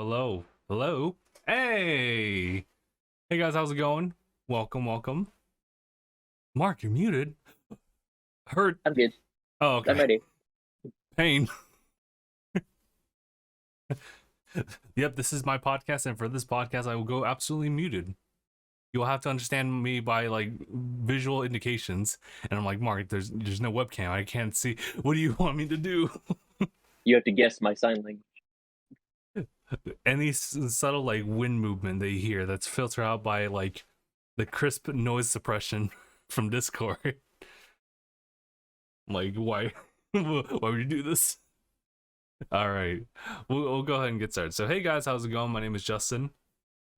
hello, hello. Hey, hey guys, how's it going? Welcome. Mark, you're muted. Hurt. I'm good. Oh, I'm okay. ready. Pain. Yep, this is my podcast, and for this podcast, I will go absolutely muted. You'll have to understand me by like visual indications, and I'm like, Mark, there's no webcam. I can't see. What do you want me to do? You have to guess my sign language. Any subtle like wind movement that you hear that's filtered out by like the crisp noise suppression from Discord. Like, why? Why would you do this? All right, we'll go ahead and get started. So, hey guys, how's it going? My name is Justin,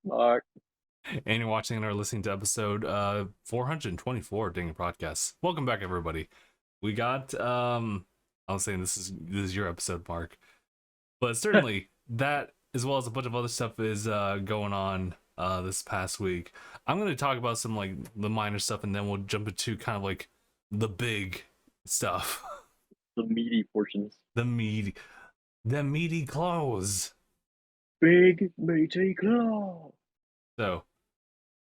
Mark. and you're watching or listening to episode 424 of DangIT Prodcast. Welcome back, everybody. We got I was saying this is your episode, Mark, but certainly that as well as a bunch of other stuff is going on this past week. I'm going to talk about some like the minor stuff, and then we'll jump into kind of like the big stuff. The meaty portions. The meaty claws. Big meaty claw. So,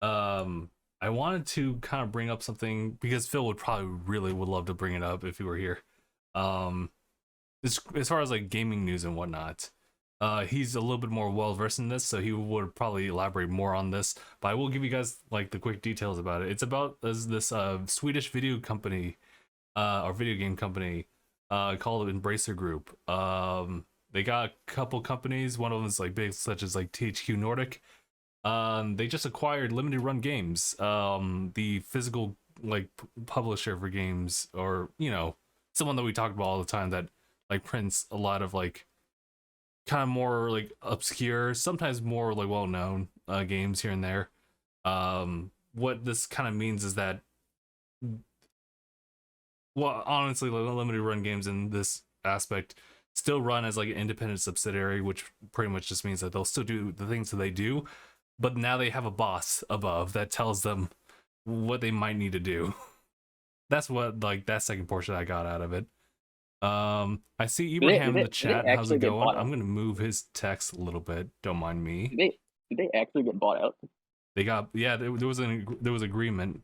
I wanted to kind of bring up something because Phil would love to bring it up if he were here. As far as like gaming news and whatnot, he's a little bit more well versed in this, so he would probably elaborate more on this. But I will give you guys like the quick details about it. It's about this Swedish video company, or video game company, called Embracer Group. They got a couple companies. One of them is like big, such as like THQ Nordic. They just acquired Limited Run Games, the physical like publisher for games, or someone that we talk about all the time that like prints a lot of like kind of more like obscure, sometimes more like well-known games here and there. What this kind of means is that, well, honestly, Limited Run Games in this aspect still run as like an independent subsidiary, which pretty much just means that they'll still do the things that they do, but now they have a boss above that tells them what they might need to do. That's what like that second portion I got out of it. I see Ibrahim in the chat. How's it going? I'm gonna move his text a little bit. Don't mind me. Did they actually get bought out? They got there was agreement.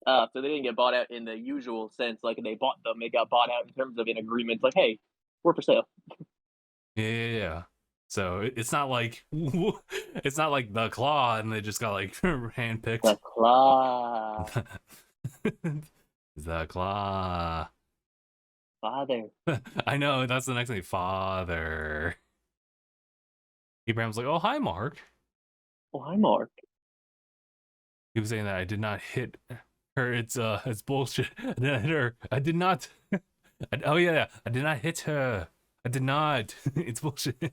So they didn't get bought out in the usual sense, like they bought them. They got bought out in terms of an agreement, like, hey, we're for sale. Yeah. So it's not like the claw, and they just got like handpicked. The claw. The claw. Father. I know, that's the next thing. Father. Abraham's like, oh, hi, Mark. Oh, hi, Mark. He was saying that I did not hit her. It's bullshit. I did not hit her. I did not. Oh yeah, I did not hit her. I did not. It's bullshit.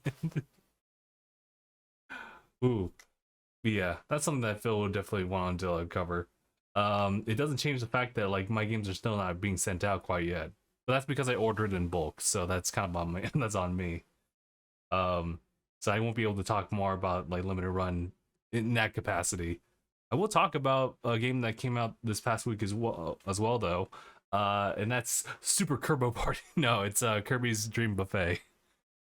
Ooh, but yeah, that's something that Phil would definitely want to cover. It doesn't change the fact that like my games are still not being sent out quite yet, but that's because I ordered in bulk, so that's kind of on me. That's on me. So I won't be able to talk more about like Limited Run in that capacity. I will talk about a game that came out this past week as well though, and that's Super Kerbo Party. No, it's Kirby's Dream Buffet.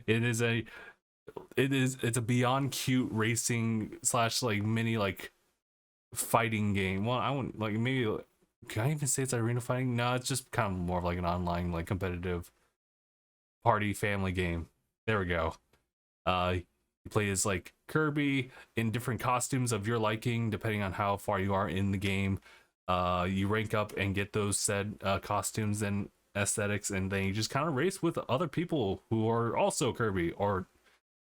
It's a beyond cute racing / like mini like fighting game. Well, I wouldn't like, maybe, can I even say it's arena fighting? No, it's just kind of more of like an online like competitive party family game. There we go. You play as like Kirby in different costumes of your liking depending on how far you are in the game. You rank up and get those said costumes and aesthetics, and then you just kind of race with other people who are also Kirby or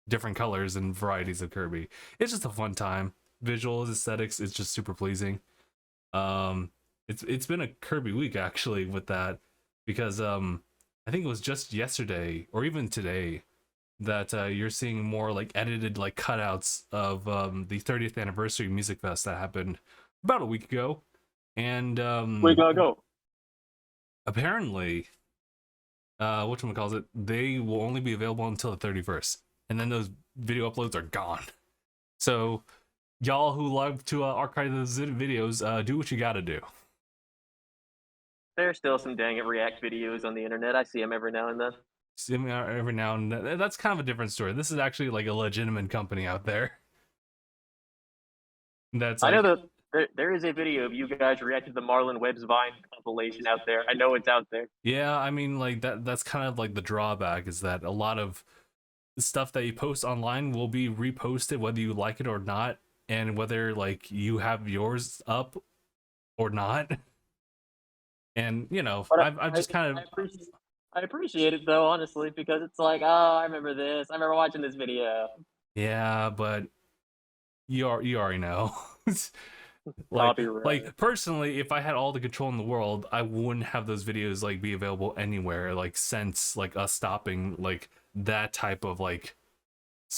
different colors and varieties of Kirby. It's just a fun time. Visuals, aesthetics, it's just super pleasing. It's been a Kirby week actually with that, because I think it was just yesterday or even today that you're seeing more like edited like cutouts of the 30th anniversary music fest that happened about a week ago, and We gotta go. apparently whatchamacallit, they will only be available until the 31st, and then those video uploads are gone. So y'all who love to archive those videos, do what you gotta do. There's still some dang it React videos on the internet. I see them every now and then. every now and then. That's kind of a different story. This is actually like a legitimate company out there. That's I know like, that there is a video of you guys reacting to the Marlon Webb's Vine compilation out there. I know it's out there. yeah, I mean, like that's kind of like the drawback is that a lot of stuff that you post online will be reposted whether you like it or not, and whether like you have yours up or not. And you know, But I've just kind of, I appreciate it though, honestly, because it's like, oh, I remember this. I remember watching this video. yeah, but you already know. like Copyright. like personally, if I had all the control in the world, I wouldn't have those videos like be available anywhere, like since like us stopping like that type of like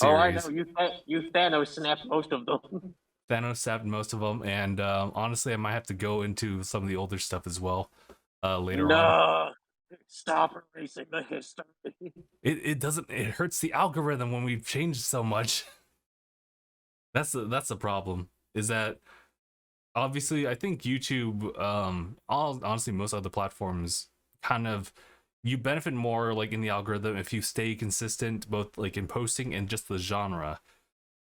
Oh, I know. series. You Thanos snapped most of them. Thanos saved most of them, and honestly, I might have to go into some of the older stuff as well later on. No, stop erasing the history. It doesn't, it hurts the algorithm when we've changed so much. That's the problem. Is that obviously I think YouTube, honestly most other platforms kind of, you benefit more like in the algorithm if you stay consistent both like in posting and just the genre.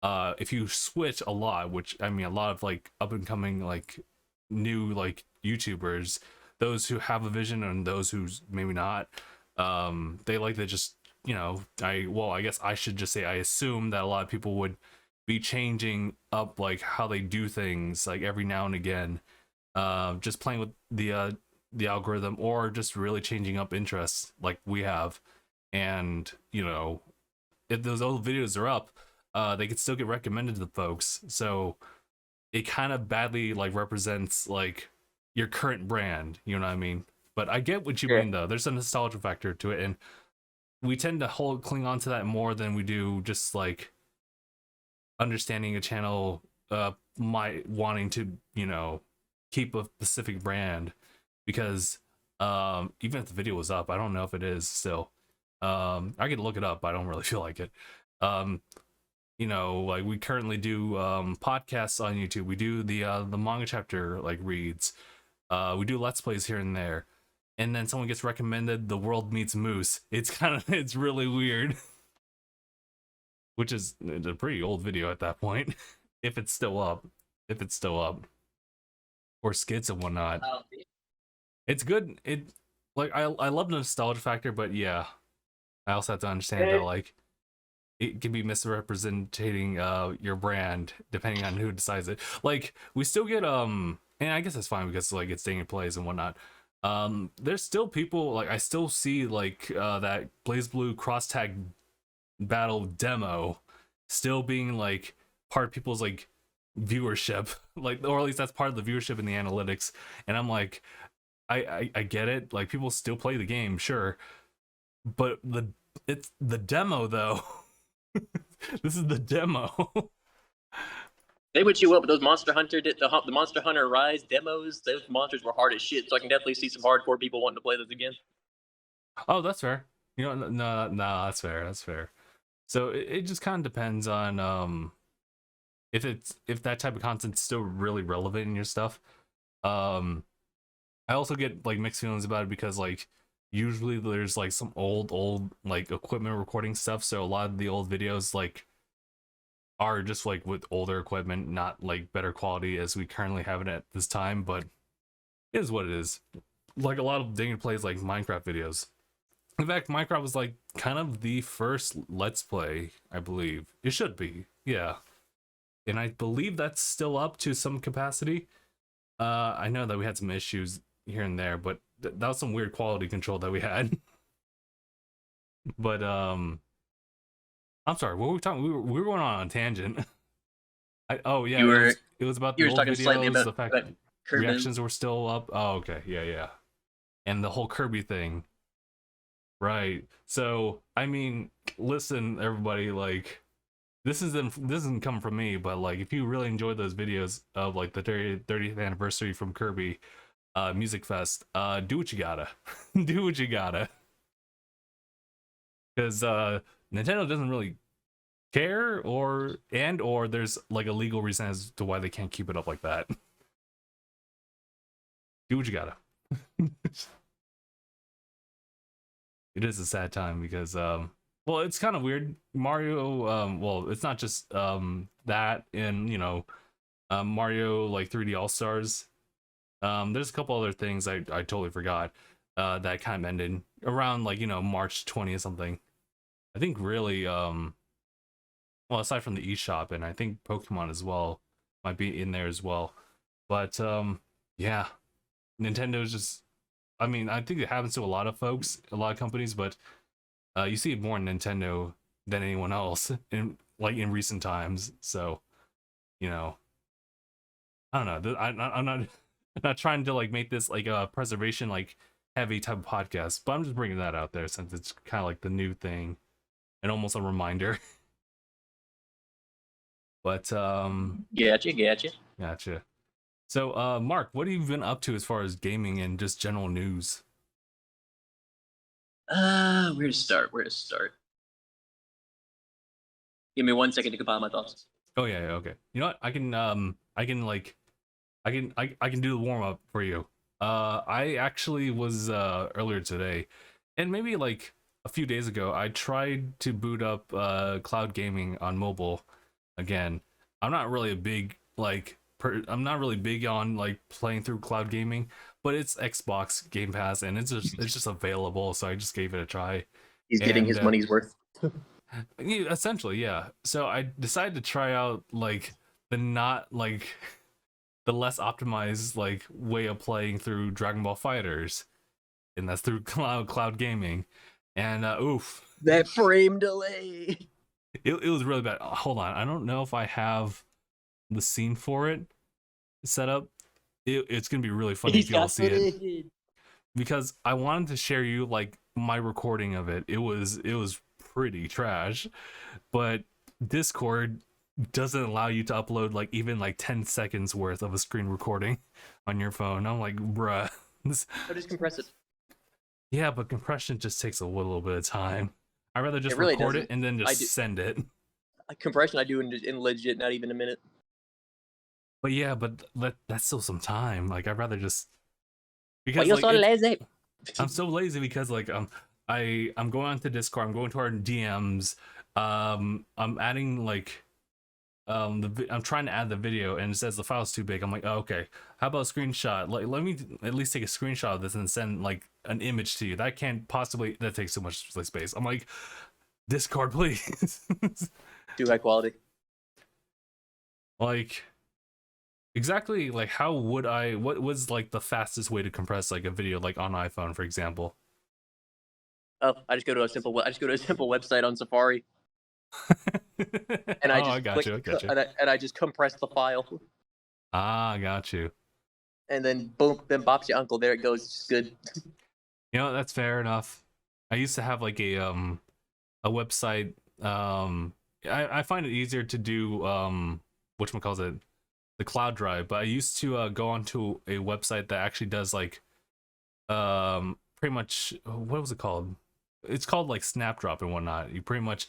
If you switch a lot, which I mean a lot of like up and coming like new like YouTubers, those who have a vision and those who's maybe not, they like to just, you know, I guess I should just say I assume that a lot of people would be changing up like how they do things like every now and again, just playing with the algorithm, or just really changing up interests like we have. And you know, if those old videos are up, they could still get recommended to folks. So it kind of badly like represents like your current brand, you know what I mean? But I get what you Yeah. mean though. There's a nostalgia factor to it, and we tend to cling on to that more than we do just like understanding a channel my wanting to, you know, keep a specific brand. Because even if the video was up, I don't know if it is still. I could look it up, but I don't really feel like it. um you know, like we currently do podcasts on YouTube. We do the manga chapter like reads. We do let's plays here and there. And then someone gets recommended The World Meets Moose. It's kind of, it's really weird. Which is a pretty old video at that point. If it's still up. If it's still up. Or skits and whatnot. It's good. It, like I love the nostalgia factor, but yeah. I also have to understand that Eh, like it can be misrepresenting your brand depending on who decides it. Like we still get and I guess that's fine because like it's DangIT Plays and whatnot. There's still people like I still see like that Blaze Blue cross tag battle demo still being like part of people's like viewership, like, or at least that's part of the viewership in the analytics. And I'm like, I get it, like people still play the game, sure, but it's the demo though. This is the demo. they would you up with those Monster Hunter the Monster Hunter Rise demos. Those monsters were hard as shit, so I can definitely see some hardcore people wanting to play those again. Oh, that's fair. You know, no, that's fair. That's fair. So it just kind of depends on if that type of content's still really relevant in your stuff. I also get like mixed feelings about it because like usually there's like some old like equipment recording stuff, so a lot of the old videos like are just like with older equipment, not like better quality as we currently have it at this time. But it is what it is. Like a lot of DangIT plays like Minecraft videos. In fact, Minecraft was like kind of the first Let's Play, I believe. It should be, yeah. And I believe that's still up to some capacity. I know that we had some issues here and there, but that was some weird quality control that we had. But I'm sorry, what were we talking? We were going on a tangent. Oh yeah, You were it was about you the were old talking slightly videos, the fact about Kirby. reactions were still up. Oh okay, yeah, and the whole Kirby thing, right? So I mean, listen, everybody, like this isn't coming from me, but like if you really enjoyed those videos of like the 30th anniversary from Kirby Music Fest, do what you gotta, do what you gotta, because Nintendo doesn't really care, or there's like a legal reason as to why they can't keep it up like that. Do what you gotta. it is a sad time because well, it's kind of weird. Mario, well, it's not just that and Mario like 3D All Stars. There's a couple other things I totally forgot that kind of ended around like March 20th something. I think really well, aside from the eShop, and I think Pokemon as well might be in there as well. But yeah, Nintendo's just. I mean, I think it happens to a lot of folks, a lot of companies, but you see it more in Nintendo than anyone else in recent times. So, you know, I don't know. I'm not not trying to like make this like a preservation like heavy type of podcast, but I'm just bringing that out there since it's kind of like the new thing and almost a reminder. But gotcha. So, Mark, what have you been up to as far as gaming and just general news? Where to start? Where to start? Give me 1 second to compile my thoughts. Oh yeah, okay. You know what? I can I can do the warm up for you. I actually was earlier today, and maybe like a few days ago, I tried to boot up cloud gaming on mobile again. I'm not really a big like I'm not really big on like playing through cloud gaming, but it's Xbox Game Pass and it's just available, so I just gave it a try. He's getting his money's worth. Yeah, essentially, yeah. So I decided to try out like the not like the less optimized like way of playing through Dragon Ball Fighters, and that's through cloud gaming. And oof, That frame delay. it was really bad. Hold on, I don't know if I have the scene for it set up. It's gonna be really funny if you all see it, because I wanted to share you like my recording of it. It was pretty trash, but Discord doesn't allow you to upload like even like 10 seconds worth of a screen recording on your phone. I'm like, bruh. I'll just compress it. Yeah, but compression just takes a little bit of time. I'd rather just really record doesn't. it and then just send it. Compression I do in legit not even a minute. But yeah, but that's still some time. Like I'd rather just because Why you're so lazy? I'm so lazy because like I'm going onto Discord. I'm going to our DMs. I'm adding like I'm trying to add the video and it says the file's too big. I'm like, oh, okay, how about a screenshot? Like let me at least take a screenshot of this and send like an image to you. That can't possibly, that takes so much space. I'm like, Discord, please. Do high quality. Like exactly, like how would I, what was like the fastest way to compress like a video like on iPhone, for example? Oh, I just go to a simple website on Safari. And I got you. And I just compress the file. I got you. And then boom, then bops your uncle. There it goes. It's good. You know, that's fair enough. I used to have like a website. I find it easier to do whatchamacallit, the cloud drive, but I used to go onto a website that actually does like pretty much, what was it called? It's called like Snapdrop and whatnot. You pretty much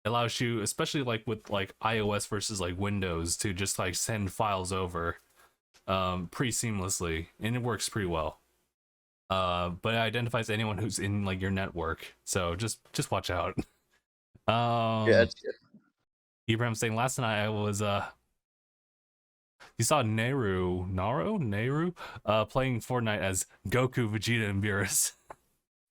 allows you, especially like with like iOS versus like Windows, to just like send files over pretty seamlessly, and it works pretty well. But it identifies anyone who's in like your network, so just watch out. Yeah, that's good. Ibrahim saying last night I was you saw Nehru playing Fortnite as Goku, Vegeta, and Beerus.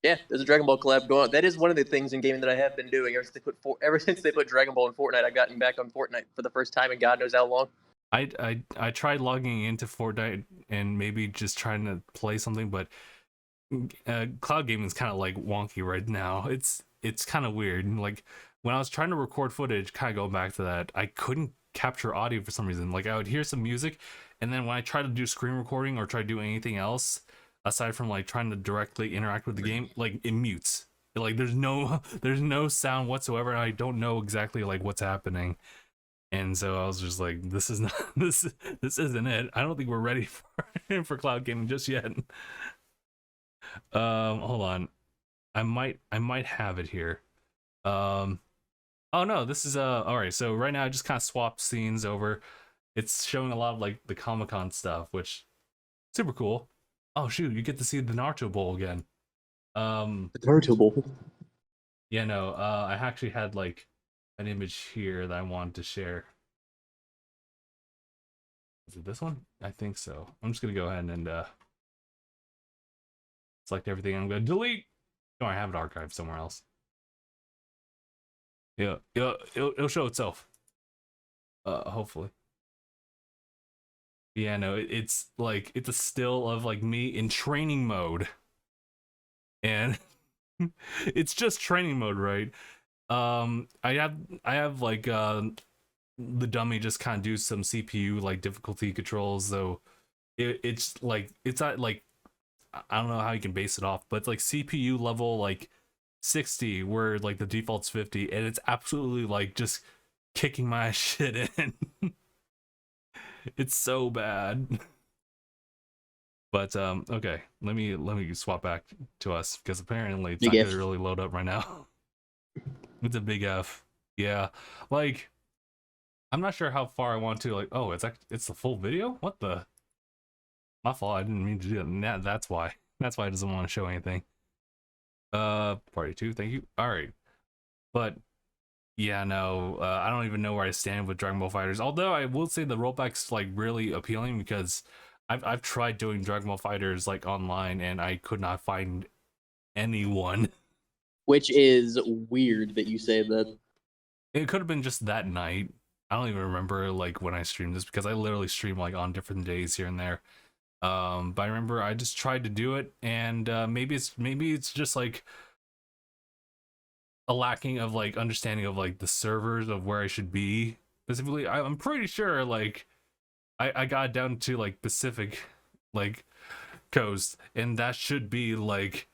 Yeah, there's a Dragon Ball collab going on. That is one of the things in gaming that I have been doing ever since they put Dragon Ball in Fortnite. I've gotten back on Fortnite for the first time in God knows how long. I tried logging into Fortnite and maybe just trying to play something, but cloud gaming is kind of like wonky right now. It's kind of weird. Like when I was trying to record footage, kind of going back to that, I couldn't capture audio for some reason. Like I would hear some music, and then when I try to do screen recording or try to do anything else aside from like trying to directly interact with the game, like it mutes. Like there's no sound whatsoever, and I don't know exactly like what's happening. And so I was just like, this is not this isn't it. I don't think we're ready for cloud gaming just yet. Hold on. I might have it here. Oh no, this is all right. So right now I just kind of swapped scenes over. It's showing a lot of like the Comic-Con stuff, which super cool. Oh shoot, you get to see the Naruto Bowl again. Um, Convertible. yeah, no, I actually had like an image here that I wanted to share. Is it this one? I think so. I'm just gonna go ahead and select everything. I'm gonna delete. No, I have it archived somewhere else. Yeah, yeah, it'll show itself. Hopefully. Yeah, no, it's like it's a still of like me in training mode, and it's just training mode, right? I have like the dummy just kind of do some CPU like difficulty controls, though. It's like it's not like I don't know how you can base it off, but it's like CPU level like 60, where like the default's 50, and it's absolutely like just kicking my shit in. It's so bad. But okay, let me swap back to us because apparently it's Big not F. gonna really load up right now. It's a big F. Yeah, like I'm not sure how far I want to like. Oh, it's the full video. What the? My fault. I didn't mean to do that. That's why. That's why it doesn't want to show anything. Party two. Thank you. All right, but yeah, no, I don't even know where I stand with Dragon Ball Fighters. Although I will say the rollback's like really appealing because I've tried doing Dragon Ball Fighters like online and I could not find anyone. Which is weird that you say that. It could have been just that night. I don't even remember like when I streamed this because I literally stream like on different days here and there. But I remember I just tried to do it, and maybe it's just like a lacking of like understanding of like the servers of where I should be specifically. I'm pretty sure like I got down to like Pacific like coast, and that should be like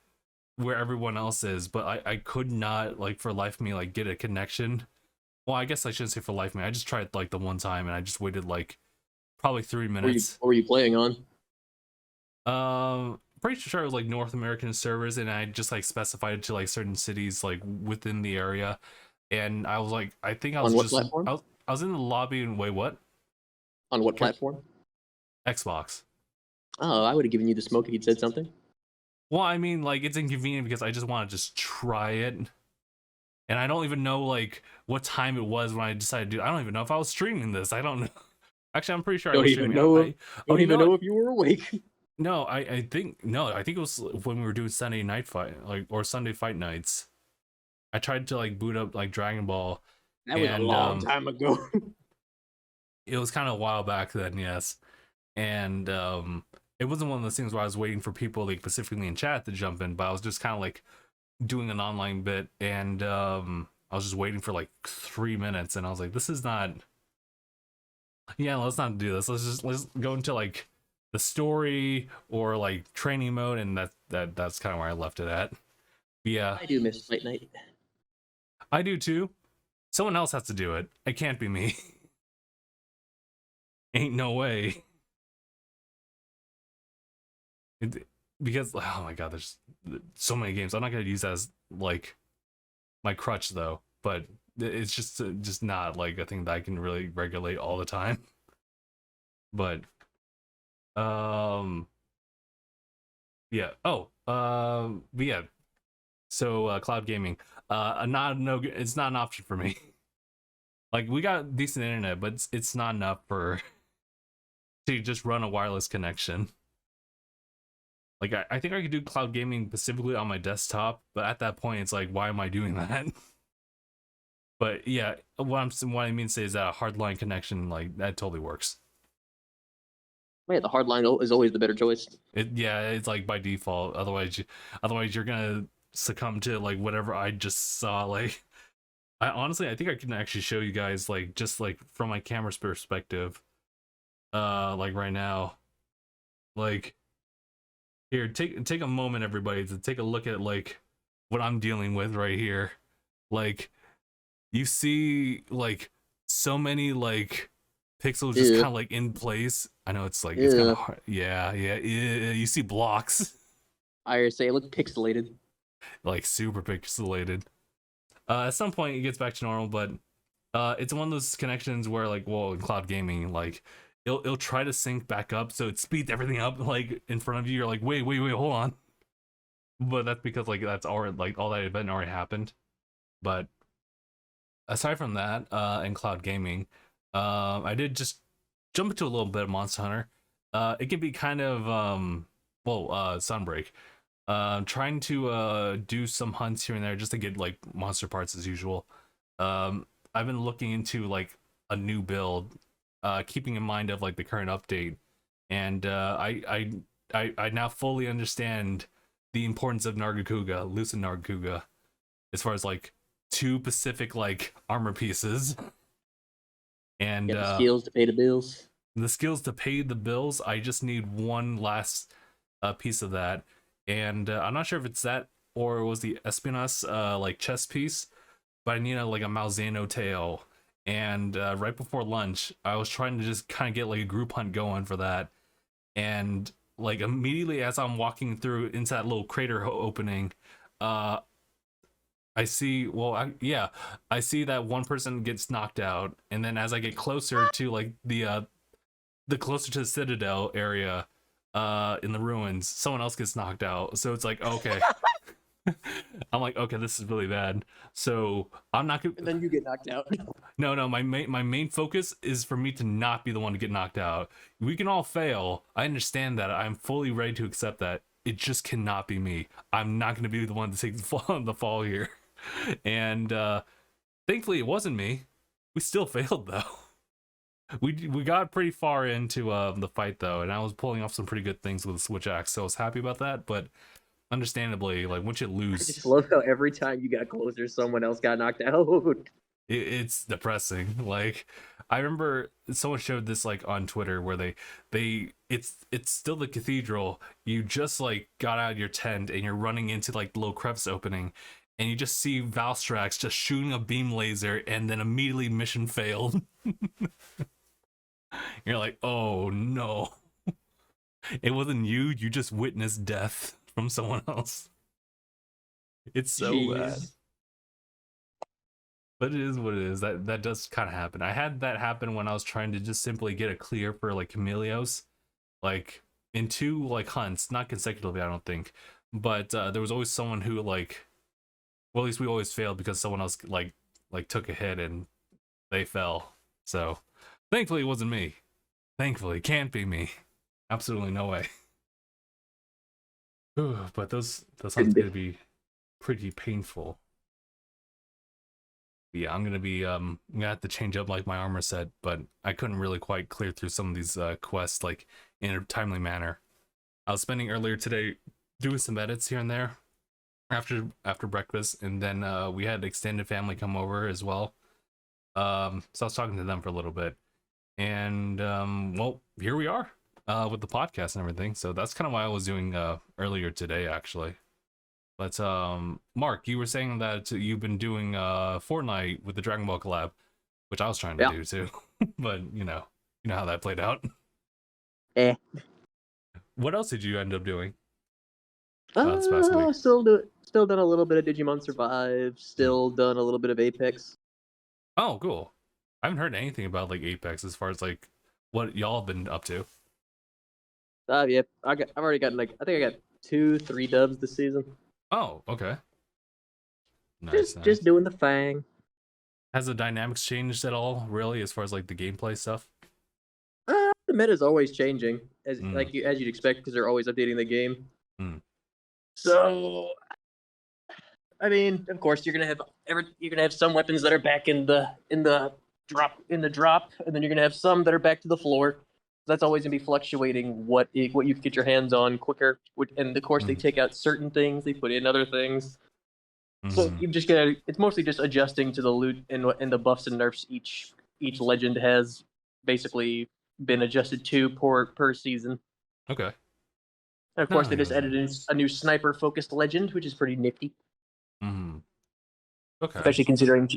where everyone else is, but I could not like for life of me like get a connection. Well, I guess I shouldn't say for life of me. I just tried like the one time and I just waited like probably 3 minutes. What were you playing on? Pretty sure it was like North American servers, and I just like specified it to like certain cities like within the area. And I was like, I think I was On what just platform? I was in the lobby and wait, what? On what platform? Xbox. Oh, I would have given you the smoke if you'd said something. Well, I mean, like it's inconvenient because I just want to just try it, and I don't even know like what time it was when I decided to do. I don't even know if I was streaming this. I don't know. Actually, I'm pretty sure I Don't was even streaming. know. Oh, Don't you know even know what? if you were awake. No, I think no, I think it was when we were doing Sunday night fight, like or Sunday fight nights. I tried to like boot up like Dragon Ball. That was a And long time ago. it was kind of a while back then, yes. And it wasn't one of those things where I was waiting for people like specifically in chat to jump in, but I was just kind of like doing an online bit, and I was just waiting for like 3 minutes, and I was like, this is not. Yeah, let's not do this. Let's go into like the story or like training mode, and that's kind of where I left it at. Yeah, I do miss Fight Night. I do too. Someone else has to do it. It can't be me. Ain't no way. Because oh my god, there's so many games. I'm not gonna use that as like my crutch though, but it's just not like a thing that I can really regulate all the time. But yeah. But yeah. So cloud gaming, it's not an option for me. Like we got decent internet, but it's not enough for to just run a wireless connection. Like I think I could do cloud gaming specifically on my desktop, but at that point it's like, why am I doing that? But yeah, what I mean to say is that a hardline connection like that totally works. Yeah, the hard line is always the better choice. It's like by default. Otherwise you're gonna succumb to like whatever I just saw. Like I think I can actually show you guys like just like from my camera's perspective. Like right now, like here, take a moment, everybody, to take a look at like what I'm dealing with right here. Like you see like so many like pixels just kind of like in place. I know it's like it's kind of hard. Yeah, you see blocks. I say it looked pixelated. Like super pixelated. At some point it gets back to normal, but it's one of those connections where like, well, in cloud gaming, like it'll try to sync back up, so it speeds everything up like in front of you. You're like, wait, hold on. but that's because like that's already like all that event already happened. But aside from that, and cloud gaming, I did just jump into a little bit of Monster Hunter. It can be kind of Sunbreak. Trying to do some hunts here and there just to get like monster parts as usual. I've been looking into like a new build, keeping in mind of like the current update, and I now fully understand the importance of Nargacuga, Lucid Nargacuga, as far as like two Pacific like armor pieces, and Get the skills to pay the bills. the skills to pay the bills. I just need one last piece of that, and I'm not sure if it's that or it was the Espionage like chest piece, but I need like a Malzano tail. And right before lunch, I was trying to just kind of get like a group hunt going for that, and like immediately as I'm walking through into that little crater opening, I see I see that one person gets knocked out, and then as I get closer to like the closer to the Citadel area in the ruins, someone else gets knocked out. So it's like, okay. I'm like, okay, this is really bad. So I'm not gonna. And then you get knocked out. No. My main focus is for me to not be the one to get knocked out. We can all fail. I understand that. I'm fully ready to accept that. It just cannot be me. I'm not gonna be the one to take the fall here. And thankfully, it wasn't me. We still failed though. We got pretty far into the fight though, and I was pulling off some pretty good things with the switch axe, so I was happy about that. But understandably, like once you I lose, just love how every time you got closer, someone else got knocked out. it's depressing. Like I remember someone showed this like on Twitter where it's still the cathedral. You just like got out of your tent and you're running into like the little crevice opening, and you just see Valstrax just shooting a beam laser, and then immediately mission failed. You're like, oh no, it wasn't you. You just witnessed death from someone else. It's so bad. Jeez. But it is what it is. That does kind of happen. I had that happen when I was trying to just simply get a clear for like Chameleos, like in two like hunts, not consecutively, I don't think. But there was always someone who like, well, at least we always failed because someone else like took a hit and they fell. So thankfully it wasn't me. Thankfully, it can't be me. Absolutely no way. But those hunts gonna be pretty painful. Yeah, I'm gonna have to change up like my armor set, but I couldn't really quite clear through some of these quests like in a timely manner. I was spending earlier today doing some edits here and there after breakfast, and then we had extended family come over as well. So I was talking to them for a little bit, and well, here we are with the podcast and everything. So that's kind of why I was doing earlier today, actually. But Mark, you were saying that you've been doing Fortnite with the Dragon Ball collab, which I was trying to do too. But you know how that played out. What else did you end up doing this past week? Still done a little bit of Digimon Survive. Still done a little bit of Apex. Oh, cool. I haven't heard anything about like Apex as far as like what y'all have been up to. Yeah, I've already gotten like I think I got 2-3 dubs this season. Oh, okay. Nice. Just doing the thing. Has the dynamics changed at all, really, as far as like the gameplay stuff? The meta's always changing, as you'd expect, because they're always updating the game. So, I mean, of course, you're gonna have some weapons that are back in the drop, and then you're gonna have some that are back to the floor. That's always gonna be fluctuating what you can get your hands on quicker, and of course they take out certain things, they put in other things. So you just it's mostly just adjusting to the loot and the buffs and nerfs each legend has basically been adjusted to per season. Okay. And of course, they just added in a new sniper focused legend, which is pretty nifty. Okay. Especially considering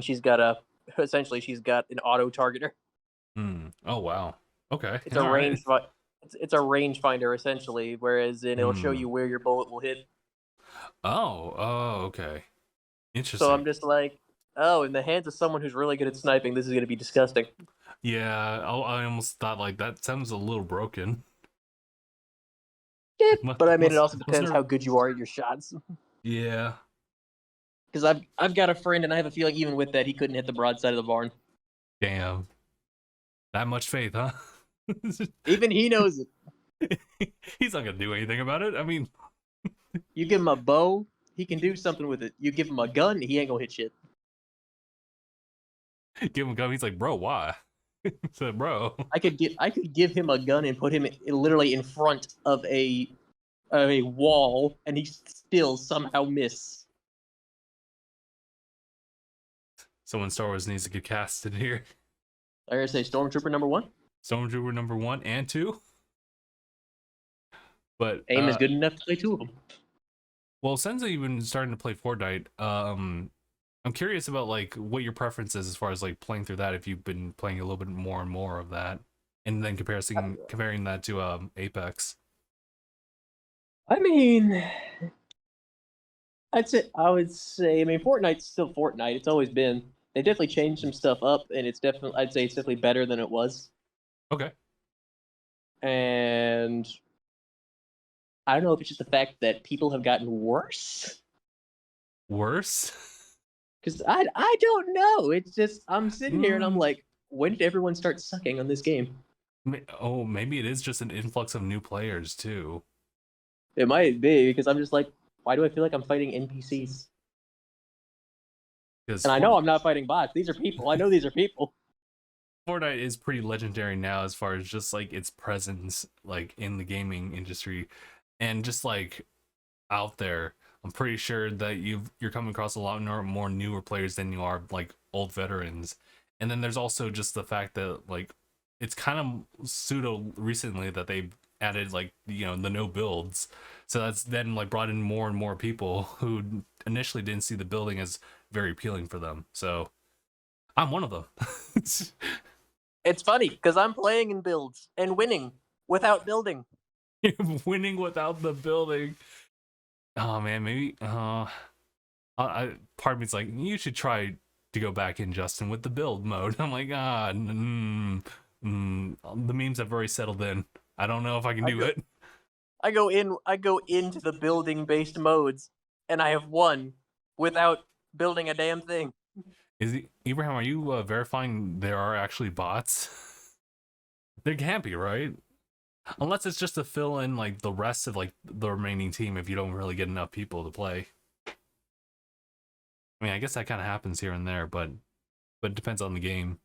she's got an auto targeter. Oh wow. Okay. It's a range. It's a rangefinder essentially, whereas it'll show you where your bullet will hit. Oh, okay. Interesting. So I'm just like, oh, in the hands of someone who's really good at sniping, this is going to be disgusting. Yeah, I almost thought like that sounds a little broken. Yeah, Must, but I mean, it must, also must depends nerve. how good you are at your shots. Yeah. Because I've got a friend, and I have a feeling even with that, he couldn't hit the broadside of the barn. Damn. That much faith, huh? Even he knows it. He's not gonna do anything about it. I mean, You give him a bow, he can do something with it. You give him a gun, he ain't gonna hit shit. give him a gun. He's like, bro, why? So, bro, I could give him a gun and put him literally in front of a wall, and he still somehow miss. someone Star Wars needs to get casted here. I gotta say, Stormtrooper number 1. Stormtrooper number 1 and 2. But Aim is good enough to play 2 of them. well, since you've been starting to play Fortnite, I'm curious about like what your preference is as far as like playing through that. If you've been playing a little bit more and more of that, and then comparing that to Apex. I mean, I would say, I mean, Fortnite's still Fortnite. It's always been. They definitely changed some stuff up, and I'd say it's definitely better than it was. Okay. And I don't know if it's just the fact that people have gotten worse. Worse? Because I don't know. It's just, I'm sitting here and I'm like, when did everyone start sucking on this game? Oh, maybe it is just an influx of new players too. It might be, because I'm just like, why do I feel like I'm fighting NPCs? And I know I'm not fighting bots. These are people. I know these are people. Fortnite is pretty legendary now as far as just like its presence like in the gaming industry and just like out there. I'm pretty sure that you're coming across a lot more newer players than you are like old veterans. And then there's also just the fact that like it's kind of pseudo recently that they added like the no builds. So that's then like brought in more and more people who initially didn't see the building as very appealing for them. So I'm one of them. It's funny because I'm playing in builds and winning without building. Winning without the building. Oh man, maybe part of me's like, you should try to go back in, Justin, with the build mode. I'm like, the memes have already settled in. I don't know if I can do it. I go into the building based modes, and I have won without building a damn thing. Abraham, are you verifying there are actually bots? There can't be, right? Unless it's just to fill in like the rest of like the remaining team if you don't really get enough people to play. I mean, I guess that kind of happens here and there, but it depends on the game.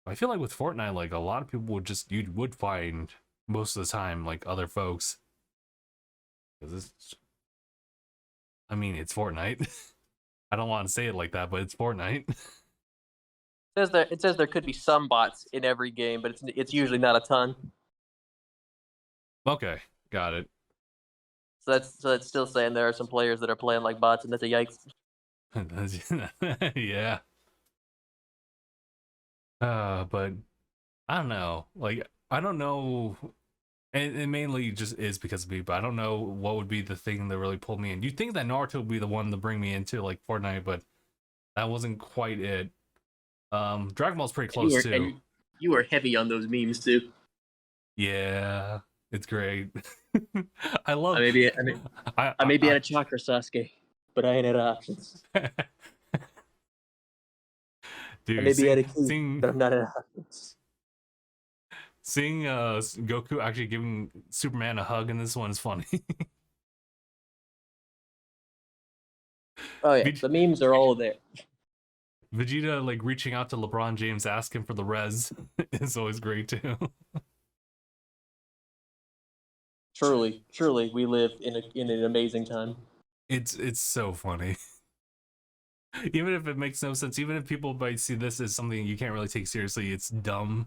I feel like with Fortnite, like a lot of people you would find most of the time like other folks. Because it's Fortnite. I don't want to say it like that, but it's Fortnite. It says there could be some bots in every game, but it's usually not a ton. Okay, got it. So that's still saying there are some players that are playing like bots, and that's a yikes. Yeah. But I don't know. Like I don't know, and it mainly just is because of me. But I don't know what would be the thing that really pulled me in. You'd think that Naruto would be the one to bring me into like Fortnite, but that wasn't quite it. Dragon Ball's pretty close too. And you were heavy on those memes too. Yeah, it's great. I love. I may be at a chakra, Sasuke, but I ain't at options. Dude, I may be at a key, but I'm not at options. Seeing Goku actually giving Superman a hug in this one is funny. Oh yeah, the memes are all there. Vegeta like reaching out to LeBron James asking for the res is always great too. Truly, we live in an amazing time. It's so funny. Even if it makes no sense, even if people might see this as something you can't really take seriously, it's dumb.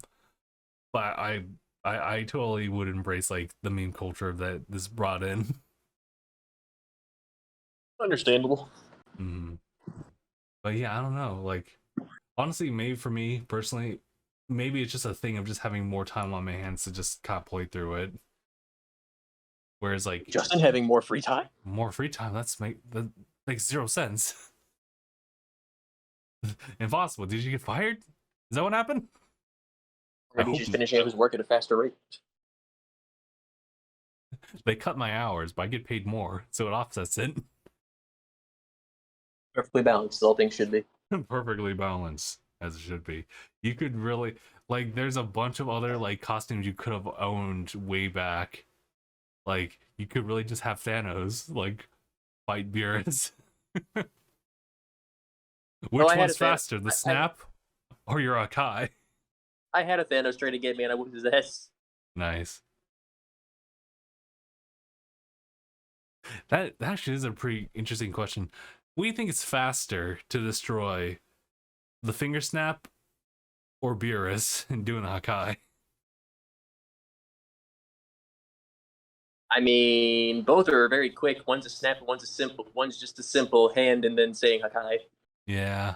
But I totally would embrace like the meme culture that this brought in. Understandable. But yeah, I don't know. Like honestly, maybe for me personally, maybe it's just a thing of just having more time on my hands to just kind of play through it. Whereas like Justin having more free time. That makes zero sense. Impossible. Did you get fired? Is that what happened? Maybe he's just finishing up his work at a faster rate. They cut my hours, but I get paid more, so it offsets it. Perfectly balanced, as all things should be. Perfectly balanced, as it should be. You could really like. There's a bunch of other like costumes you could have owned way back. Like you could really just have Thanos like fight Beerus. Well, Which I had a one's faster, the snap or your Akai? I had a Thanos trying to get me, and I whooped his ass. Nice. That actually is a pretty interesting question. What do you think is faster to destroy, the finger snap or Beerus and doing the Hakai? I mean, both are very quick. One's a snap, one's a simple. One's just a simple hand and then saying Hakai. Yeah.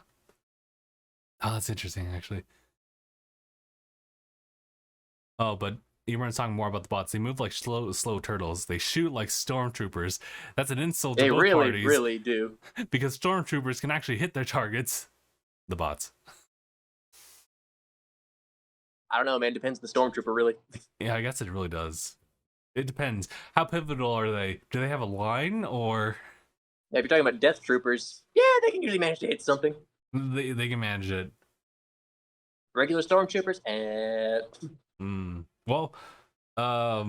Oh, that's interesting, actually. Oh, but you weren't talking more about the bots. They move like slow turtles. They shoot like stormtroopers. That's an insult to They both really, parties. really do. Because stormtroopers can actually hit their targets. The bots. I don't know, man. Depends on the stormtrooper, really. Yeah, I guess it really does. It depends. How pivotal are they? Do they have a line, or Now, if you're talking about death troopers, yeah, they can usually manage to hit something. they can manage it? Regular stormtroopers, Well, I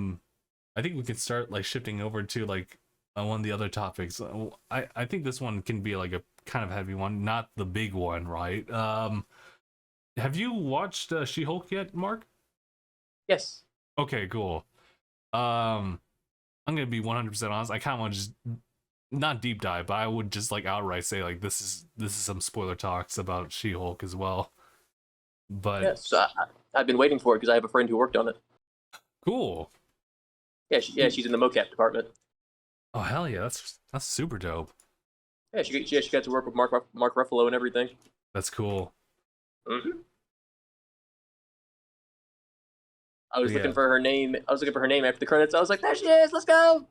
think we could start like shifting over to like one of the other topics. I think this one can be like a kind of heavy one, not the big one, right? Have you watched She-Hulk yet, Mark? yes. Okay, cool. I'm gonna be 100% honest. I kind of want to just not deep dive, but I would just like outright say like this is some spoiler talks about She-Hulk as well. But Yes, so I've been waiting for it because I have a friend who worked on it. cool. Yeah, she's in the mocap department. Oh hell yeah, that's super dope. Yeah, she got to work with Mark Ruffalo and everything. That's cool. Mm-hmm. I was Yeah. looking for her name. I was looking for her name after the credits. I was like, there she is. Let's go.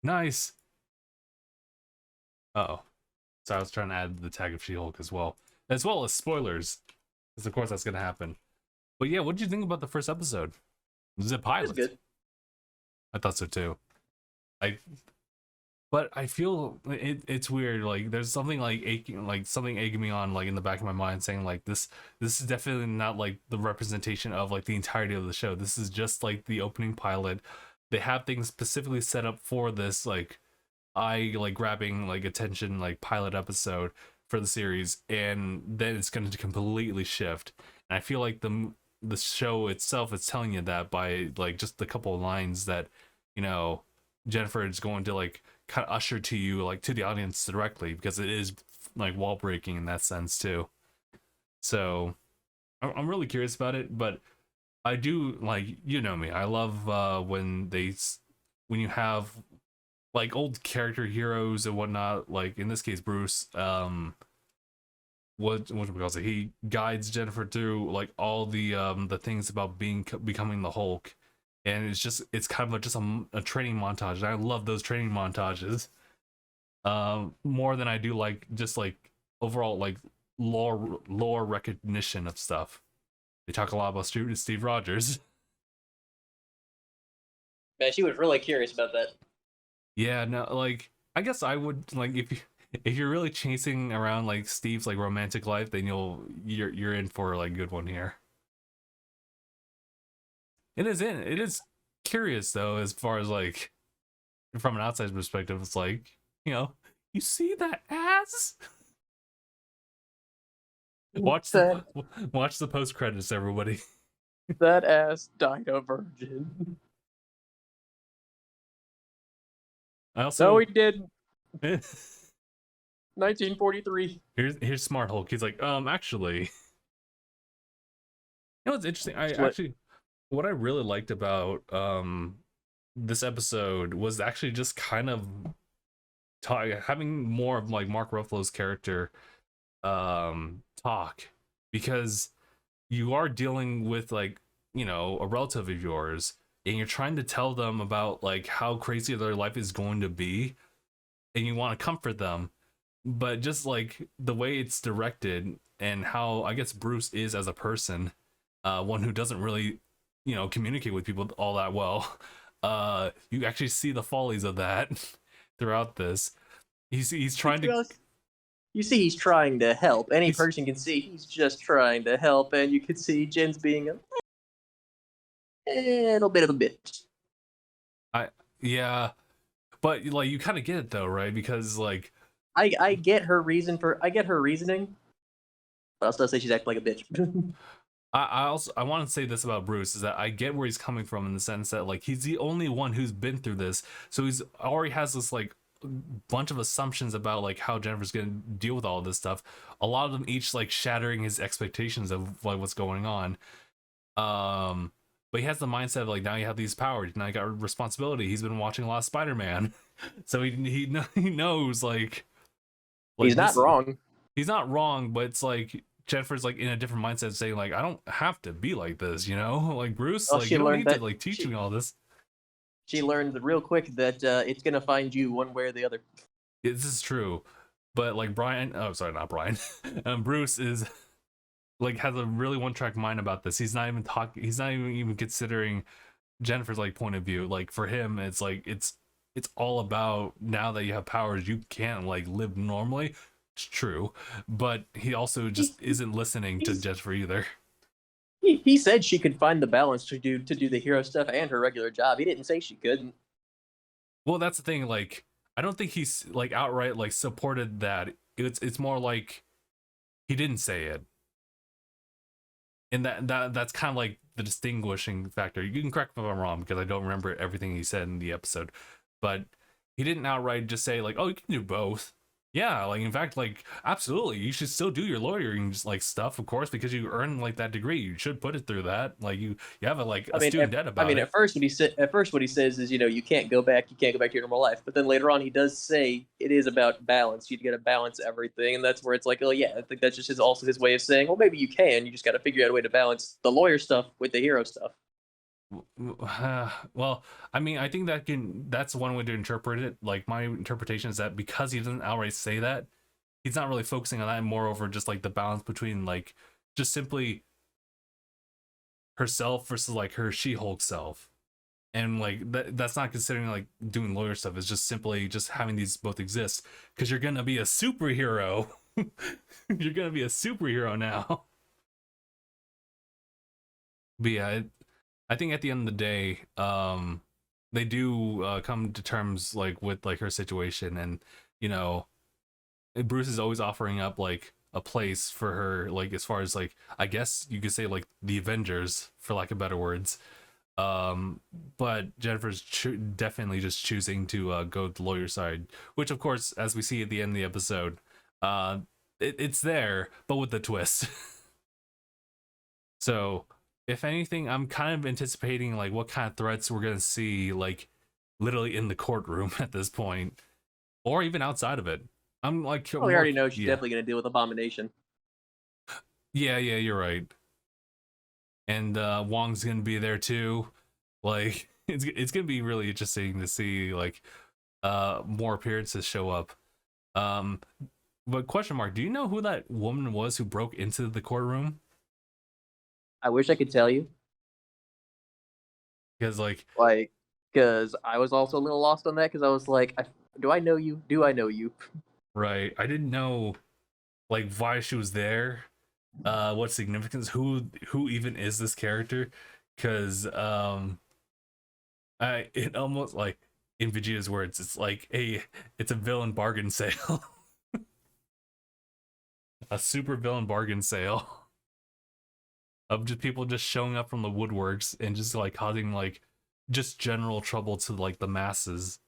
Nice. Oh, so I was trying to add the tag of She-Hulk as well as spoilers, because of course that's gonna happen. But yeah, what did you think about the first episode? Was it pilot? It was good. I thought so too. But I feel it's weird. Like there's something like something egging me on, like in the back of my mind, saying like this is definitely not like the representation of like the entirety of the show. This is just like the opening pilot. They have things specifically set up for this like eye like grabbing like attention like pilot episode for the series, and then it's going to completely shift. And I feel like the show itself is telling you that by like just the couple of lines that Jennifer is going to like kind of usher to you like to the audience directly, because it is like wall breaking in that sense too. So I'm really curious about it, but I do like, me, I love when you have like old character heroes and whatnot, like in this case Bruce, what because he guides Jennifer through like all the things about becoming the Hulk, and it's kind of just a training montage, and I love those training montages more than I do like just like overall like lore recognition of stuff. They talk a lot about Steve Rogers. Man, she was really curious about that. Yeah, no, like I guess I would like if you're really chasing around like Steve's like romantic life, then you're in for like a good one here. It is curious though, as far as like from an outside perspective. It's like, you see that ass? Watch the post credits, everybody. That ass died a virgin. I also No, he didn't. 1943. Here's Smart Hulk. He's like, actually, what's interesting? What I really liked about this episode was actually just kind of having more of like Mark Ruffalo's character talk, because you are dealing with like a relative of yours, and you're trying to tell them about like how crazy their life is going to be, and you want to comfort them, but just like the way it's directed and how I guess Bruce is as a person, one who doesn't really communicate with people all that well, You actually see the follies of that throughout this. He's trying to You see, he's trying to help. Any he's person can see he's just trying to help, and you can see Jin's being a little bit of a bitch. I yeah, but like you kind of get it though, right? Because like I get her reasoning, but I'll still say she's acting like a bitch. I also I want to say this about Bruce is that I get where he's coming from in the sense that like he's the only one who's been through this, so he's already has this like bunch of assumptions about like how Jennifer's gonna deal with all of this stuff. A lot of them each like shattering his expectations of like what's going on. Um, but he has the mindset of like now you have these powers, now you got responsibility. He's been watching a lot of Spider-Man, so he knows like He's not this. wrong. He's not wrong, but it's like Jennifer's like in a different mindset, saying like I don't have to be like this, you know? Like Bruce, Well, like you don't need to like teach me all this. she learned real quick that it's gonna find you one way or the other. This is true, but like Brian, oh sorry, not Brian. Bruce is like has a really one-track mind about this. He's not even talking. He's not even considering Jennifer's like point of view. Like for him, it's like it's all about now that you have powers, you can't like live normally. It's true, but he also just isn't listening to Jennifer either. He said she could find the balance to do the hero stuff and her regular job. He didn't say she couldn't. Well, that's the thing. Like, I don't think he's like outright like supported that. It's more like he didn't say it, and that's kind of like the distinguishing factor. You can correct me if I'm wrong because I don't remember everything he said in the episode, but he didn't outright just say like, "Oh, you can do both." Yeah, like in fact, like absolutely, you should still do your lawyering like stuff, of course, because you earn like that degree. You should put it through that. Like you have a like a student debt about it. At first what he says is, you can't go back, to your normal life. But then later on, he does say it is about balance. You got to balance everything, and that's where it's like, oh yeah, I think that's just also his way of saying, well, maybe you can. You just got to figure out a way to balance the lawyer stuff with the hero stuff. Well, I mean, I think that's one way to interpret it. Like my interpretation is that because he doesn't outright say that, he's not really focusing on that, and moreover just like the balance between like just simply herself versus like her She-Hulk self. And like that's not considering like doing lawyer stuff. It's just simply just having these both exist because you're gonna be a superhero. You're gonna be a superhero now. But yeah, I think at the end of the day, they do come to terms like with like her situation, and you know, Bruce is always offering up like a place for her, like as far as like I guess you could say like the Avengers, for lack of better words. But Jennifer's definitely just choosing to go the lawyer side, which of course, as we see at the end of the episode, it's there, but with the twist. So if anything, I'm kind of anticipating like what kind of threats we're gonna see, like literally in the courtroom at this point, or even outside of it. I'm like, Well, we already know she's yeah, definitely going to deal with Abomination. yeah, you're right. And Wong's gonna be there too. Like it's gonna be really interesting to see like more appearances show up. Um, but question mark, do you know who that woman was who broke into the courtroom? I wish I could tell you, Because like like, because I was also a little lost on that. Because I was like, do I know you? Do I know you? right, I didn't know like why she was there, what significance, who even is this character? Because I it almost like in Vegeta's words, it's like it's a villain bargain sale, a super villain bargain sale of just people just showing up from the woodworks and just like causing like just general trouble to like the masses,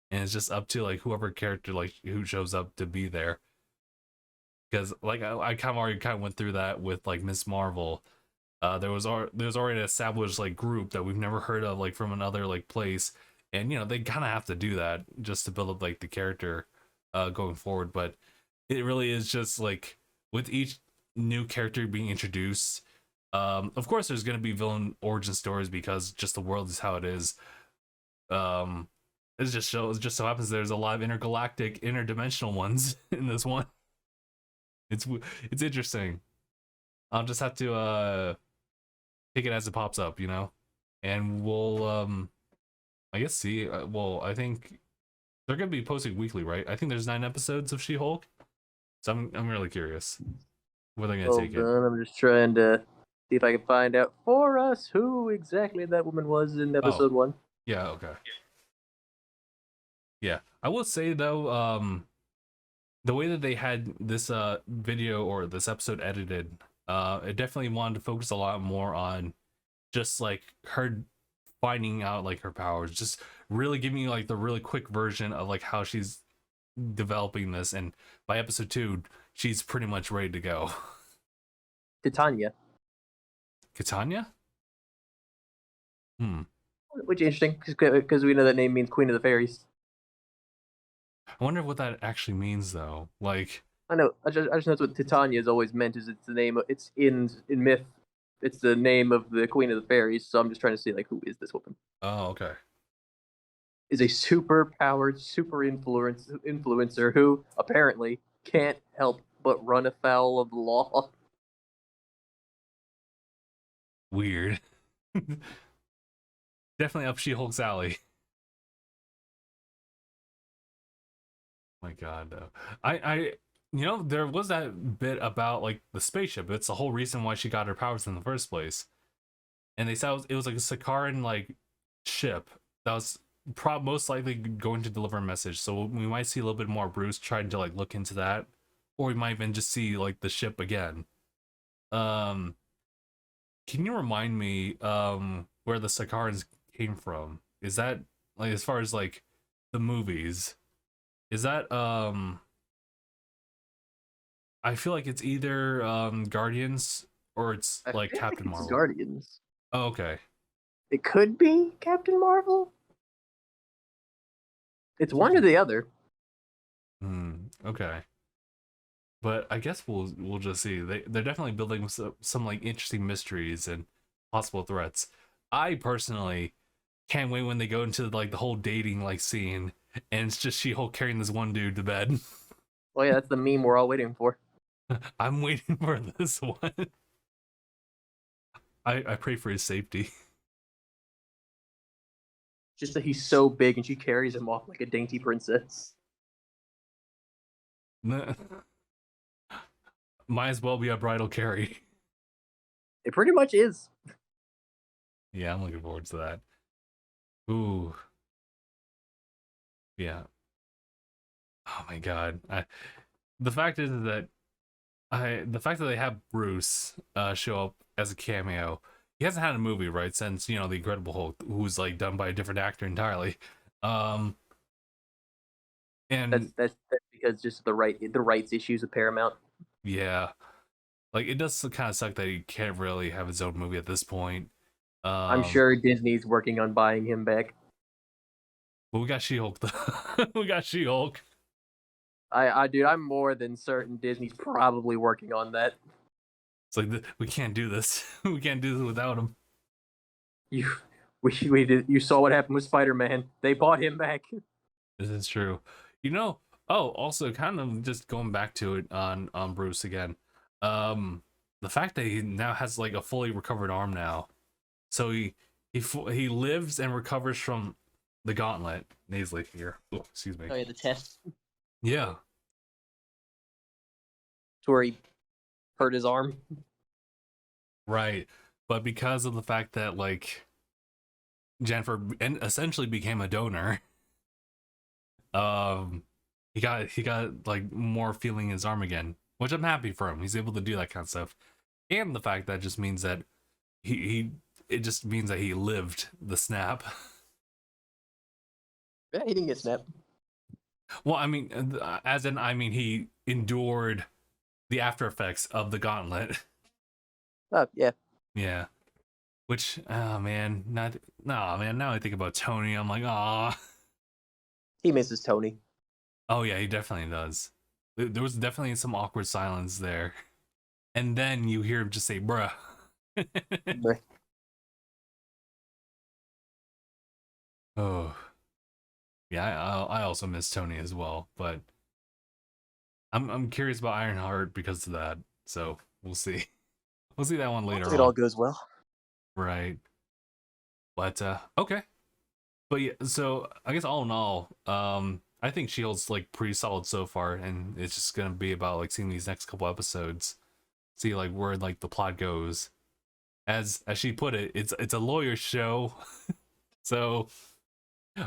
and it's just up to like whoever character like who shows up to be there. Because like I kind of already kind of went through that with like Miss Marvel. There was already an established like group that we've never heard of like from another like place, and you know they kind of have to do that just to build up like the character going forward. But it really is just like with each new character being introduced. Of course, there's going to be villain origin stories because just the world is how it is. Um, it just so happens there's a lot of intergalactic, interdimensional ones in this one. It's it's interesting. I'll just have to take it as it pops up, you know, and we'll I guess. See, well, I think they're gonna be posting weekly, right? I think there's 9 episodes of She-Hulk, so I'm really curious where they're gonna take Hold it. on, I'm just trying to see if I can find out for us who exactly that woman was in Oh, episode 1. yeah, okay, yeah. I will say though, the way that they had this video or this episode edited, it definitely wanted to focus a lot more on just like her finding out like her powers, just really giving you like the really quick version of like how she's developing this, and by episode 2 she's pretty much ready to go. Titania, Katanya. Hmm. which is interesting because we know that name means Queen of the Fairies. I wonder what that actually means though. Like, I know. I just know that's what Titania has always meant. Is it's the name? It's in myth. It's the name of the Queen of the Fairies. So I'm just trying to see like who is this woman? oh, okay. Is a super powered, super influencer who apparently can't help but run afoul of the law. Weird. Definitely up She-Hulk's alley. My God, though. There was that bit about like the spaceship. It's the whole reason why she got her powers in the first place. And they said it was like a Sakaran like ship that was most likely going to deliver a message. So we might see a little bit more Bruce trying to like look into that, or we might even just see like the ship again. Um, can you remind me where the Sakarans came from? Is that like as far as like the movies? Is that I feel like it's either Guardians or it's I like feel like Captain it's Marvel. Guardians. Oh, okay. It could be Captain Marvel. It's one or the other. Okay. But I guess we'll just see. They're definitely building some like interesting mysteries and possible threats. I personally can't wait when they go into like the whole dating like scene and it's just She-Hulk carrying this one dude to bed. Well, yeah, that's the meme we're all waiting for. I'm waiting for this one. I pray for his safety. Just that he's so big and she carries him off like a dainty princess. Might as well be a bridal carry. It pretty much is. Yeah, I'm looking forward to that. Ooh, yeah. Oh my God. The fact is that the fact that they have Bruce show up as a cameo. He hasn't had a movie, right, since the Incredible Hulk, who's like done by a different actor entirely. Um, That's and that's that's because just the rights issues of Paramount. yeah, like it does kind of suck that he can't really have his own movie at this point. I'm Um, sure Disney's working on buying him back. but we got She-Hulk. We got She-Hulk. Dude, I'm more than certain Disney's probably working on that. It's like we can't do this. We can't do this without him. You, we did. You saw what happened with Spider-Man. They bought him back. This is true. You know. Oh, also, kind of just going back to it on Bruce again. Um, the fact that he now has like a fully recovered arm now, so he lives and recovers from the gauntlet nasally here. Oh, excuse me. Oh yeah, the test. Yeah, To where he hurt his arm. right. But because of the fact that like Jennifer and essentially became a donor, um, he got like more feeling in his arm again, which I'm happy for him. He's able to do that kind of stuff, and the fact that just means that he it just means that he lived the snap. Yeah, he didn't get snapped. Well, I mean, I mean, he endured the after effects of the gauntlet. Oh yeah. Yeah. Which, oh man, not, nah, man. Now I think about Tony, I'm like, ah, He misses Tony. oh yeah, he definitely does. There was definitely some awkward silence there, and then you hear him just say, "Bruh." Oh, yeah. I also miss Tony as well, but I'm curious about Ironheart because of that. So we'll see. We'll see that one later It all on. goes well. Right. But okay. But yeah, so I guess all in all, I think Shield's like pretty solid so far, and it's just gonna be about like seeing these next couple episodes, see like where like the plot goes. As she put it, it's a lawyer show. So,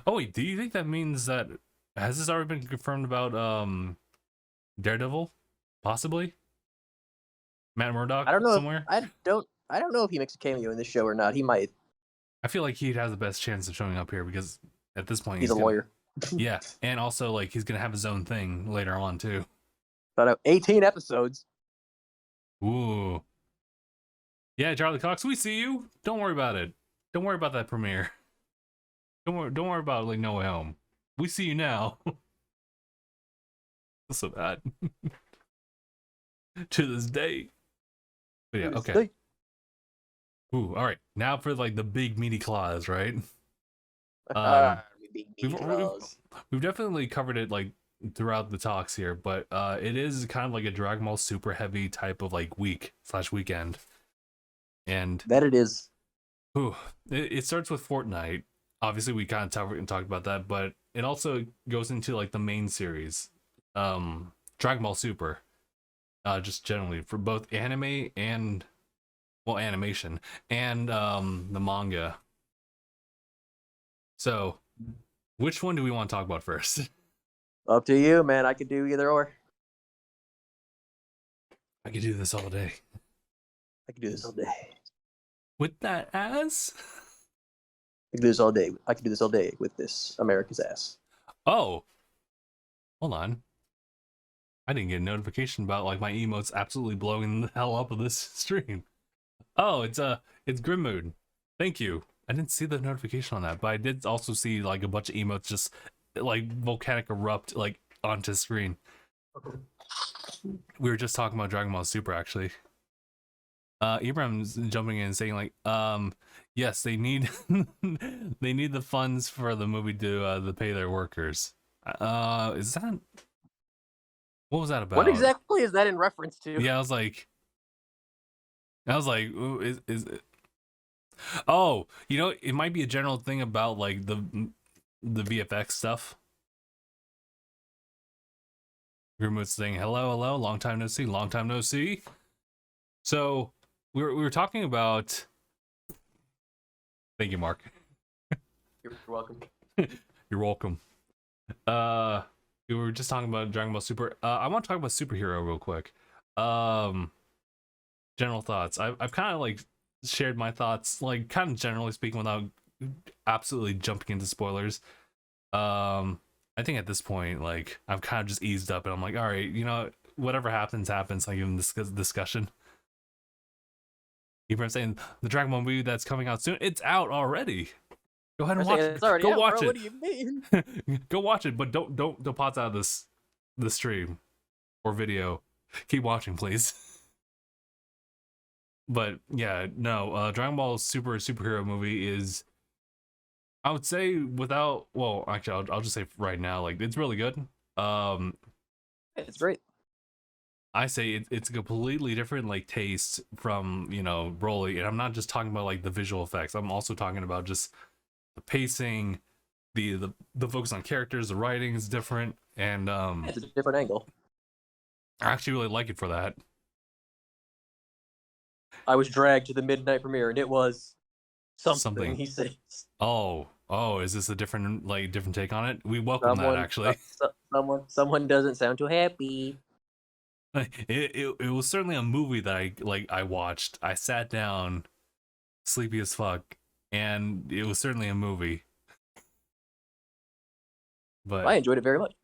oh wait, do you think that means that has this already been confirmed about Daredevil, possibly Matt I Murdock don't know if somewhere? I don't know if he makes a cameo in this show or not. He might. I feel like he'd have the best chance of showing up here because at this point He's he's a gonna, lawyer. yeah, and also like he's gonna have his own thing later on too. But 18 episodes. Ooh, yeah, Charlie Cox, we see you. Don't worry about it. Don't worry about that premiere. Don't worry about like No Way Home. We see you now. So bad to this day. But yeah, okay. Ooh, all right. Now for like the big meaty claws, right? Big We've, meaty we've claws. we've definitely covered it like throughout the talks here, but it is kind of like a Dragon Ball Super heavy type of like weekend, and That it is. ooh, it starts with Fortnite. Obviously, we kind of talked about that, but it also goes into like the main series, Dragon Ball Super, just generally for both anime and well animation and the manga. So, which one do we want to talk about first? Up to you, man. I could do either or. I could do this all day. I could do this all day. With that ass? I could do this all day. I could do this all day with this America's ass. Oh, hold on. I didn't get a notification about like my emotes absolutely blowing the hell up of this stream. Oh, it's Grimmood. Thank you. I didn't see the notification on that, but I did also see like a bunch of emotes just like volcanic erupt like onto screen. We were just talking about Dragon Ball Super actually. Ibrahim's jumping in and saying like, yes, they need they need the funds for the movie to pay their workers. Is that what was that about? What exactly is that in reference to? Yeah, I was like, ooh, is it? Oh, you know, it might be a general thing about like the VFX stuff. Grimwood's saying hello, long time no see, long time no see. So we were talking about. Thank you, Mark. You're welcome. You're welcome. We were just talking about Dragon Ball Super. I want to talk about superhero real quick. General thoughts. I've kind of like shared my thoughts, like kind of generally speaking, without absolutely jumping into spoilers. I think at this point, like I've kind of just eased up, and I'm like, all right, you know, whatever happens, happens. Like in this discussion. Even saying the Dragon Ball movie that's coming out soon, it's out already. Go ahead and watch it. It's already Go out, watch bro. it. What do you mean? Go watch it, but don't pause out of the stream or video. Keep watching, please. But yeah, no, Dragon Ball superhero movie is, I would say, without, well, actually, I'll just say right now, like it's really good. It's great. I say it's a completely different like taste from, you know, Broly, and I'm not just talking about like the visual effects. I'm also talking about just the pacing, the focus on characters, the writing is different, and It's a different angle. I actually really like it for that. I was dragged to the midnight premiere, and it was something. He says. Oh, is this a different take on it? We welcome that actually. Someone doesn't sound too happy. It was certainly a movie that I watched. I sat down, sleepy as fuck, and it was certainly a movie. But I enjoyed it very much.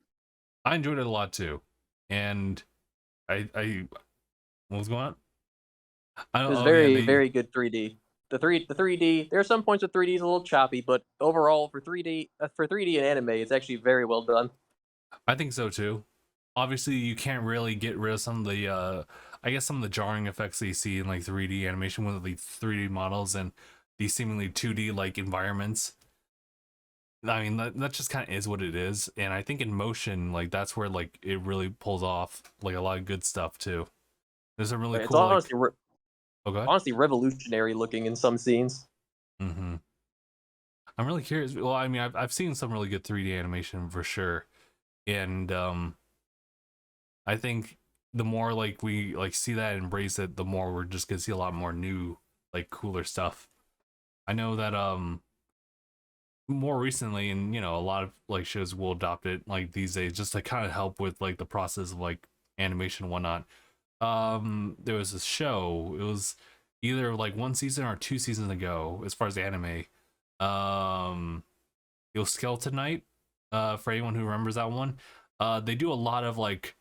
I enjoyed it a lot too, and I what was going on? It was very good 3D. The 3D. There are some points with 3D is a little choppy, but overall for 3D and anime, it's actually very well done. I think so too. Obviously, you can't really get rid of some of the I guess some of the jarring effects that you see in like 3D animation with the 3D models and these seemingly 2D like environments. I mean, that just kind of is what it is, and I think in motion, like that's where like it really pulls off like a lot of good stuff too. There's a really It's cool. honestly revolutionary looking in some scenes. Mm-hmm. I'm really curious. Well, I mean, I've seen some really good 3D animation for sure, and I think the more like we like see that and embrace it, the more we're just gonna see a lot more new, like cooler stuff. I know that more recently, and you know, a lot of like shows will adopt it like these days just to kind of help with like the process of like animation and whatnot. There was this show. It was either like one season or 2 seasons ago, as far as anime. Um, it was Skeleton Knight. For anyone who remembers that one, they do a lot of like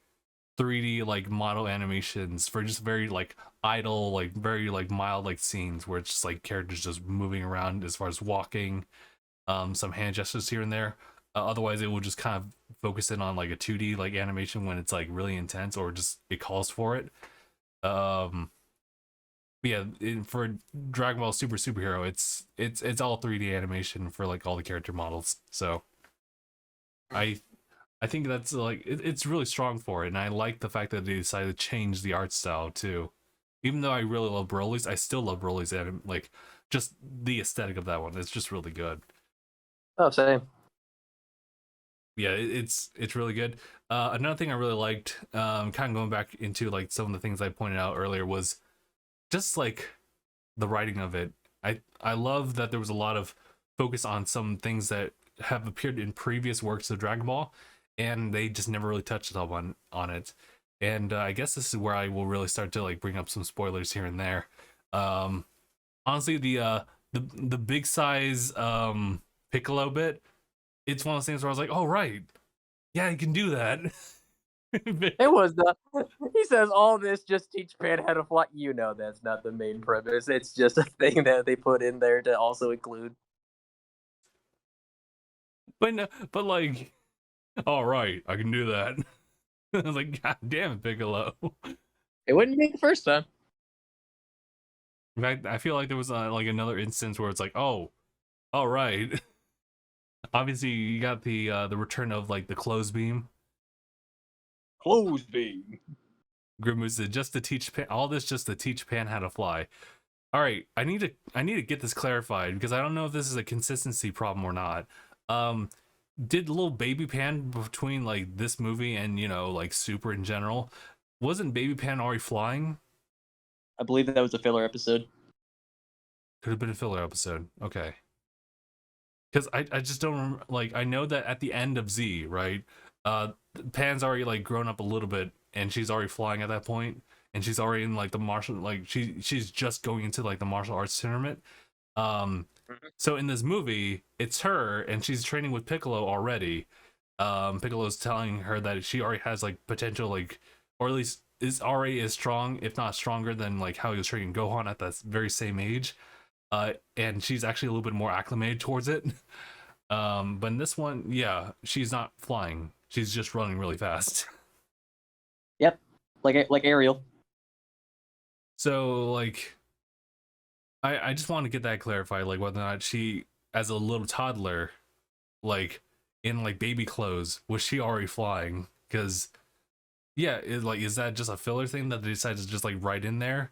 3D like model animations for just very like idle, like very like mild like scenes where it's just like characters just moving around as far as walking, some hand gestures here and there. Otherwise, it will just kind of focus in on like a 2D like animation when it's like really intense or just it calls for it. Um, yeah, for Dragon Ball Super Superhero, it's all 3D animation for like all the character models. So I I think that's like it's really strong for it, and I like the fact that they decided to change the art style too. Even though I really love Broly's, I still love Broly's like just the aesthetic of that one. It's just really good. Oh, same. Yeah, it's really good. Another thing I really liked, kind of going back into like some of the things I pointed out earlier, was just like the writing of it. I love that there was a lot of focus on some things that have appeared in previous works of Dragon Ball, and they just never really touched up on it. And I guess this is where I will really start to like bring up some spoilers here and there. Um, Honestly, the big size Piccolo bit, it's one of those things where I was like, oh right, yeah, you can do that. It was the. He says all this just teach Pan how to fly. You know that's not the main premise. It's just a thing that they put in there to also include. but no, but like, all right, I can do that. I was like, God damn it, Piccolo. It wouldn't be the first time. In fact, I feel like there was like another instance where it's like, oh, all right. Obviously, you got the return of like the clothes beam. Close beam. Grimmu said just to teach Pan, all this just to teach Pan how to fly. All right, I need to get this clarified because I don't know if this is a consistency problem or not. Um, did little baby Pan between like this movie and you know like Super in general, wasn't baby Pan already flying? I believe that was a filler episode. Could have been a filler episode. Okay. Because I just don't remember, like I know that at the end of Z, right, Pan's already like grown up a little bit and she's already flying at that point, and she's already in like the martial, like she's just going into like the martial arts tournament. So in this movie it's her and she's training with Piccolo already. Piccolo's telling her that she already has like potential, like, or at least is already as strong if not stronger than like how he was training Gohan at that very same age. And she's actually a little bit more acclimated towards it. But in this one, yeah, she's not flying. She's just running really fast. Yep, like Ariel. So like, I just want to get that clarified, like whether or not she, as a little toddler, like in like baby clothes, was she already flying? Because yeah, is that just a filler thing that they decided to just like write in there?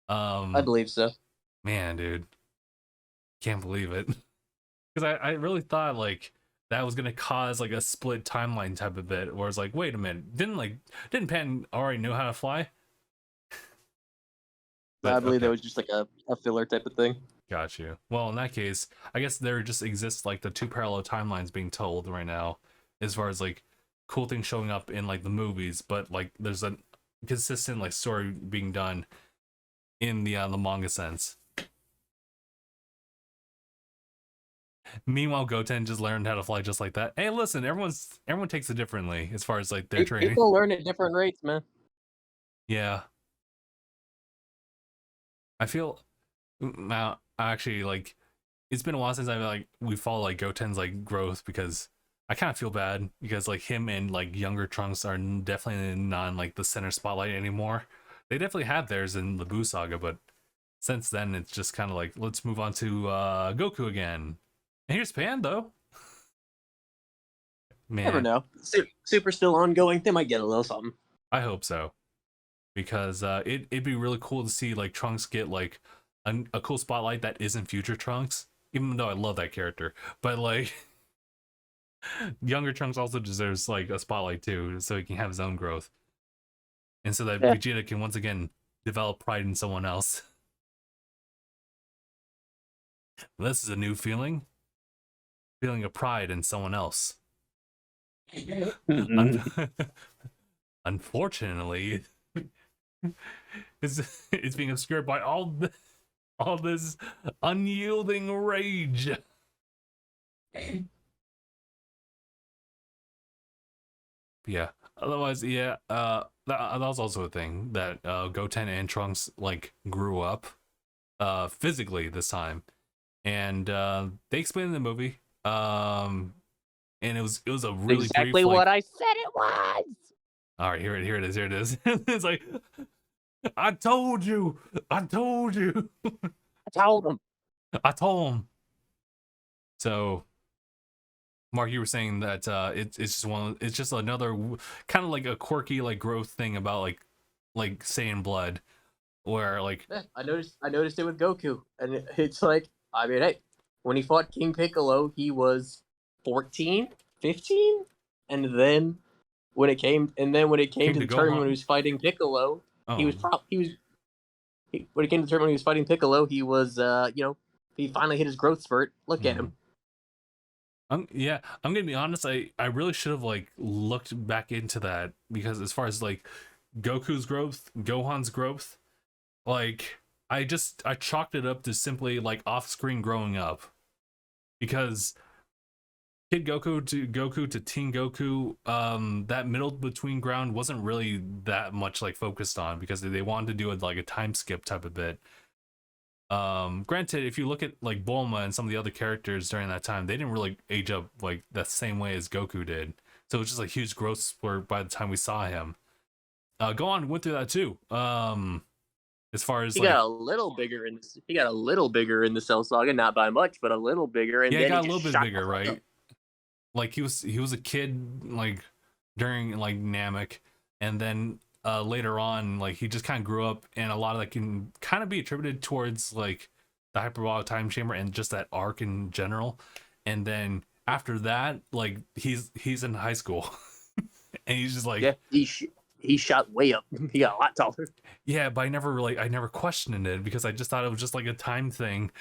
I believe so. Man, dude, can't believe it. Because I really thought like that was gonna cause like a split timeline type of bit where it's like, wait a minute, didn't Pan already know how to fly? But I believe okay, that was just like a filler type of thing. got you. Well, in that case, I guess there just exists like the two parallel timelines being told right now, as far as like cool things showing up in like the movies, but like there's a consistent like story being done in the manga sense. Meanwhile, Goten just learned how to fly just like that. Hey, listen, everyone takes it differently as far as like their training. People learn at different rates, man. Yeah, I feel now actually like it's been a while since I like we follow like Goten's like growth, because I kind of feel bad because like him and like younger Trunks are definitely not like the center spotlight anymore. They definitely had theirs in the Buu saga, but since then it's just kind of like let's move on to Goku again. And here's Pan though. Man, Never know. Super still ongoing. They might get a little something. I hope so, because it'd be really cool to see like Trunks get like a cool spotlight that isn't future Trunks. even though I love that character, but like younger Trunks also deserves like a spotlight too, so he can have his own growth, and so that Yeah. Vegeta can once again develop pride in someone else. This is a new feeling, feeling of pride in someone else. Un- Unfortunately, it's being obscured by all this unyielding rage. Yeah. Otherwise, yeah. That was also a thing that Goten and Trunks like grew up, physically this time, and they explained in the movie. And it was a really brief Exactly like. what I said it was. All right, here it is. It's like I told you, I told him. I told him. So Mark, you were saying that it's just it's just another kind of like a quirky like growth thing about like Saiyan blood, where like Yeah, I noticed it with Goku, and it's like, I mean, hey, when he fought King Piccolo, he was 14, 15, and then when it came came to to the tournament when he Gohan. was fighting Piccolo, he Oh, was when it came to the tournament when he was fighting Piccolo, he was he finally hit his growth spurt. Look at hmm. him. Yeah, I'm gonna be honest. I really should have like looked back into that because as far as like Goku's growth, Gohan's growth, like I chalked it up to simply like off screen growing up because Kid Goku to Teen Goku, that middle between ground wasn't really that much like focused on because they wanted to do it like a time skip type of bit. Granted, if you look at like Bulma and some of the other characters during that time, they didn't really age up like that same way as Goku did. So it was just like huge growth spurt by the time we saw him. Gohan went through that too. As far as He got like, a little bigger in he got a little bigger in the Cell Saga, not by much, but a little bigger, and yeah, he then he got a just little bit shot the bigger, fuck up. right? Like he was a kid like during like Namek, and then later on like he just kind of grew up, and a lot of that can kind of be attributed towards like the hyperbolic time chamber and just that arc in general. And then after that, like he's in high school and he's just like, Yeah, he shot way up. He got a lot taller. yeah, but I never questioned it because I just thought it was just like a time thing.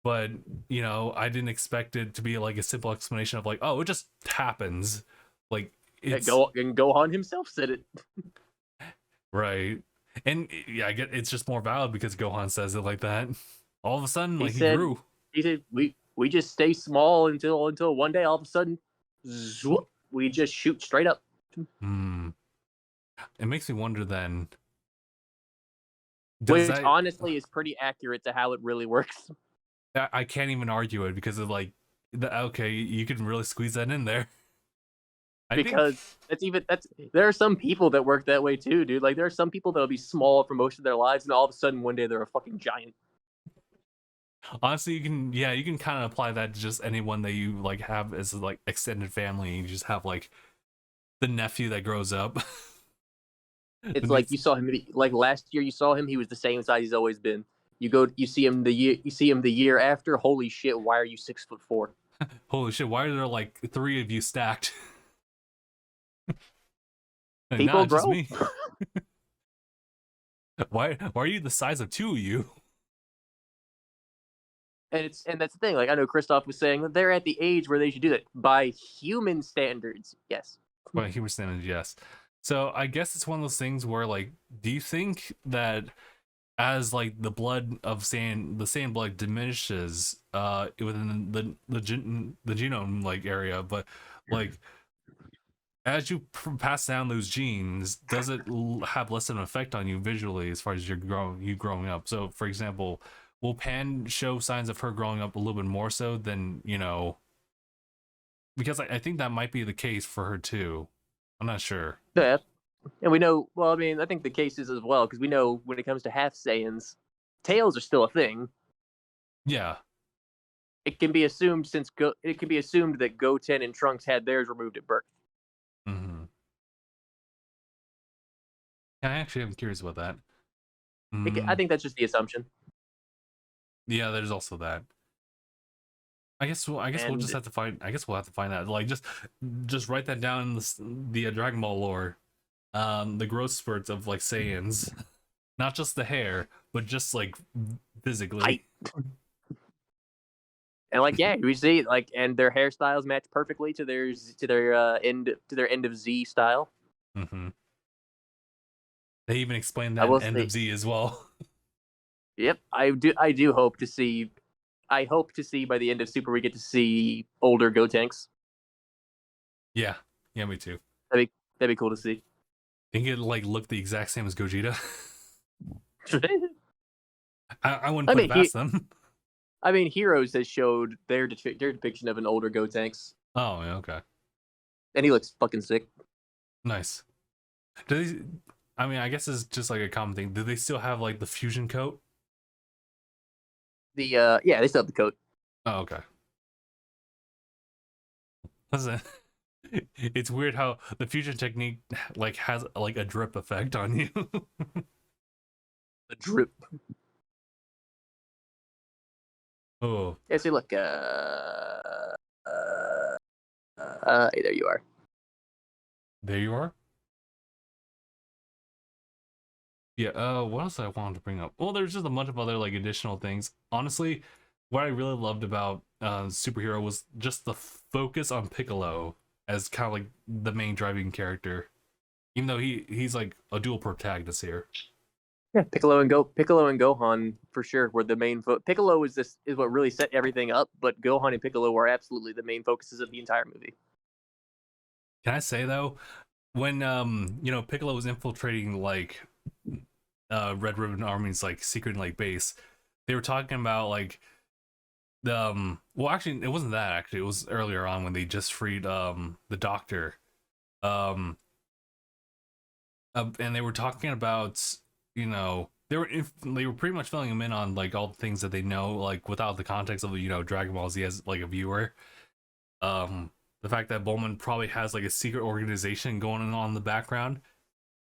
But I didn't expect it to be like a simple explanation of like, oh, it just happens. Like it's And Gohan himself said it. right. And yeah, I get it's just more valid because Gohan says it like that. All of a sudden, He like he said grew. he said we just stay small until one day all of a sudden, zoop, we just shoot straight up. Hmm. It makes me wonder then, does Which that honestly is pretty accurate to how it really works. I can't even argue it because of like okay, you can really squeeze that in there. I think Because that's there are some people that work that way too, dude. Like there are some people that'll be small for most of their lives, and all of a sudden one day they're a fucking giant. honestly you can kind of apply that to just anyone that you like have as like extended family. You just have like the nephew that grows up. It's like you saw him like last year. You saw him; he was the same size he's always been. You see him the year after. Holy shit! Why are you 6'4"? Holy shit, why are there like three of you stacked? Nah, People it's just grow. me. Why are you the size of two of you? And that's the thing. Like I know Christoph was saying that they're at the age where they should do that by human standards. Yes. Well, he was saying yes. So I guess it's one of those things where like, do you think that as like the sand blood diminishes within the genome like area, but like as you pass down those genes, does it have less of an effect on you visually as far as you growing up? So, for example, will Pan show signs of her growing up a little bit more so than because I think that might be the case for her too. I'm not sure. Yeah. And we know. Well, I mean, I think the case is as well because we know when it comes to half Saiyans, tails are still a thing. Yeah. It can be assumed it can be assumed that Goten and Trunks had theirs removed at birth. Hmm. I actually am curious about that. I Mm, think that's just the assumption. yeah, there's also that. I guess we'll And just have to find. I guess we'll have to find that. Like, just write that down in the Dragon Ball lore. The growth spurts of like Saiyans, not just the hair, but just like height. physically. And like, yeah, we see like, and their hairstyles match perfectly to their end of Z style. Mm-hmm. They even explained I that in will End say, of Z as well. yep, I do hope to see. I hope to see by the end of Super we get to see older Gotenks. Yeah, yeah, me too. That'd be cool to see. Think it like look the exact same as Gogeta. I wouldn't I put it mean, past them. Heroes has showed their depiction of an older Gotenks, Oh, yeah, okay, and he looks fucking sick. nice. Do they? I mean, I guess it's just like a common thing. Do they still have like the fusion coat? Yeah, they still have the coat. Oh, okay. Listen, it's weird how the fusion technique like has like a drip effect on you. The drip. Oh, Yeah, see, look. Hey, there you are. there you are. Yeah. What else I wanted to bring up? Well, there's just a bunch of other like additional things. Honestly, what I really loved about Superhero was just the focus on Piccolo as kind of like the main driving character, even though he's like a dual protagonist here. Yeah, Piccolo and Gohan for sure were the main. Piccolo is what really set everything up, but Gohan and Piccolo were absolutely the main focuses of the entire movie. Can I say though, when Piccolo was infiltrating like Red Ribbon Army's like secret like base, they were talking about like the well, actually it wasn't that, actually it was earlier on when they just freed the doctor, um and they were talking about, they were pretty much filling him in on like all the things that they know, like without the context of Dragon Ball Z as like a viewer. The fact that Bulma probably has like a secret organization going on in the background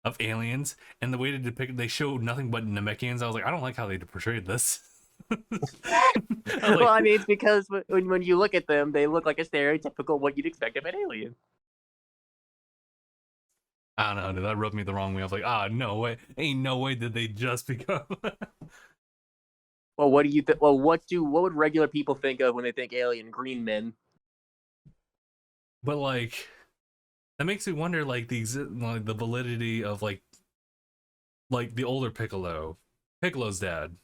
of aliens, and the way they showed nothing but Namekians. I was like, I don't like how they portrayed this. Well, I mean, it's because when you look at them, they look like a stereotypical what you'd expect of an alien. I don't know, dude, that rubbed me the wrong way. I was like, no way, ain't no way did they just become. Well, what do you think? Well, what would regular people think of when they think alien? Green men. But like, that makes me wonder, like like the validity of like the older Piccolo's dad.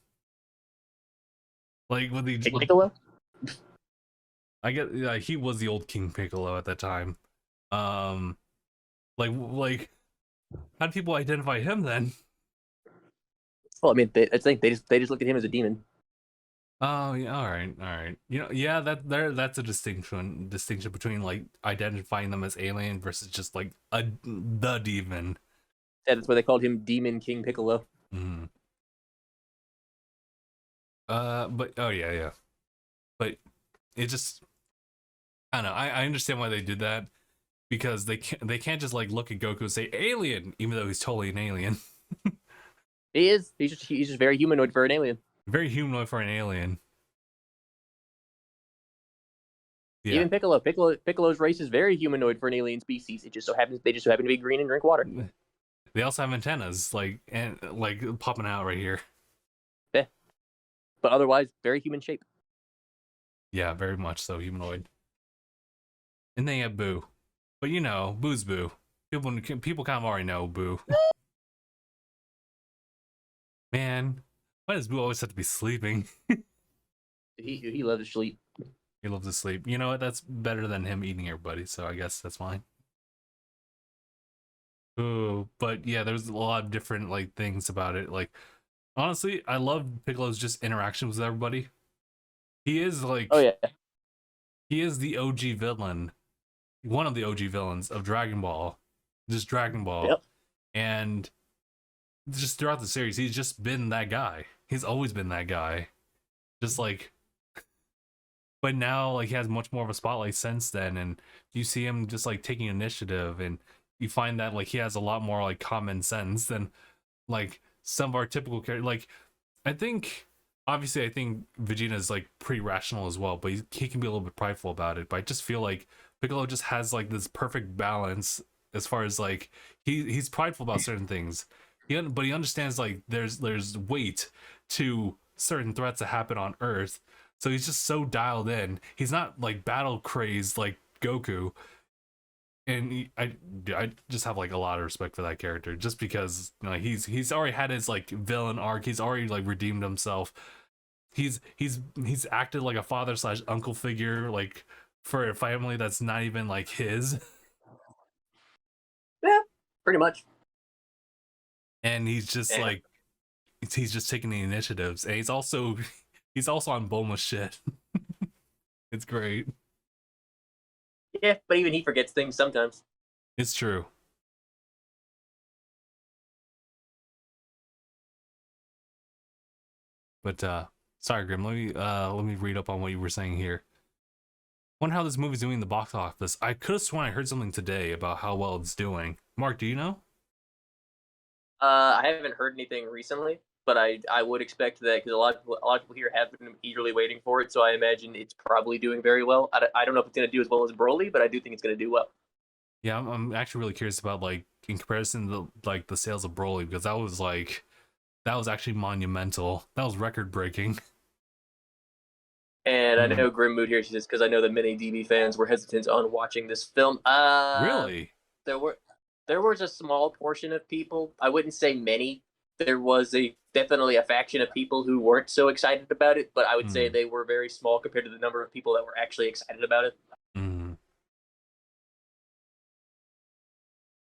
Like with the Piccolo. I get, he was the old King Piccolo at that time. Um, like how do people identify him then? Well, I mean, I think they just look at him as a demon. Oh yeah, all right. Yeah, that's a distinction between like identifying them as alien versus just like the demon. Yeah, that's why they called him Demon King Piccolo. Mm-hmm. But oh yeah. But it just, I don't know. I understand why they did that, because they can't just like look at Goku and say alien, even though he's totally an alien. He is. He's just very humanoid for an alien. Very humanoid for an alien. Yeah. Even Piccolo's race is very humanoid for an alien species. They just so happen to be green and drink water. They also have antennas, like popping out right here. Yeah. But otherwise, very human shape. Yeah, very much so humanoid. And they have Boo, but Boo's Boo. People kind of already know Boo. Man, why does Boo always have to be sleeping? He loves to sleep. He loves to sleep. You know what? That's better than him eating everybody, so I guess that's fine. Ooh, but yeah, there's a lot of different like things about it. Like, honestly, I love Piccolo's just interactions with everybody. He is like, Oh yeah. he is the OG villain, one of the OG villains of Dragon Ball, just Dragon Ball. Yep. And just throughout the series, he's just been that guy. He's always been that guy. Just like, but now like he has much more of a spotlight since then, and you see him just like taking initiative, and you find that like he has a lot more like common sense than like some of our typical characters. Like, I think obviously I think Vegeta is like pretty rational as well, but he can be a little bit prideful about it. But I just feel like Piccolo just has like this perfect balance as far as like he's prideful about certain things. But he understands like there's weight to certain threats that happen on Earth. So he's just so dialed in. He's not like battle crazed like Goku. And I just have like a lot of respect for that character just because you know he's already had his like villain arc. He's already like redeemed himself. He's acted like a father slash uncle figure like for a family that's not even like his. Yeah, pretty much. And he's just Yeah. like he's just taking the initiatives, and he's also on Bulma's shit. It's great. Yeah, but even he forgets things sometimes. It's true. But sorry, Grim. Let me read up on what you were saying here. Wonder how this movie's doing in the box office. I could have sworn I heard something today about how well it's doing. Mark, do you know? I haven't heard anything recently, but I would expect that because a lot of people here have been eagerly waiting for it. So I imagine it's probably doing very well. I don't know if it's going to do as well as Broly, but I do think it's going to do well. Yeah, I'm actually really curious about like in comparison to like the sales of Broly because that was actually monumental. That was record breaking. And I Hmm. know Grim Mood here. She says because I know that many DB fans were hesitant on watching this film. Really? There were there was a small portion of people. I wouldn't say many. There was a definitely a faction of people who weren't so excited about it, but I would say Hmm. they were very small compared to the number of people that were actually excited about it. Hmm.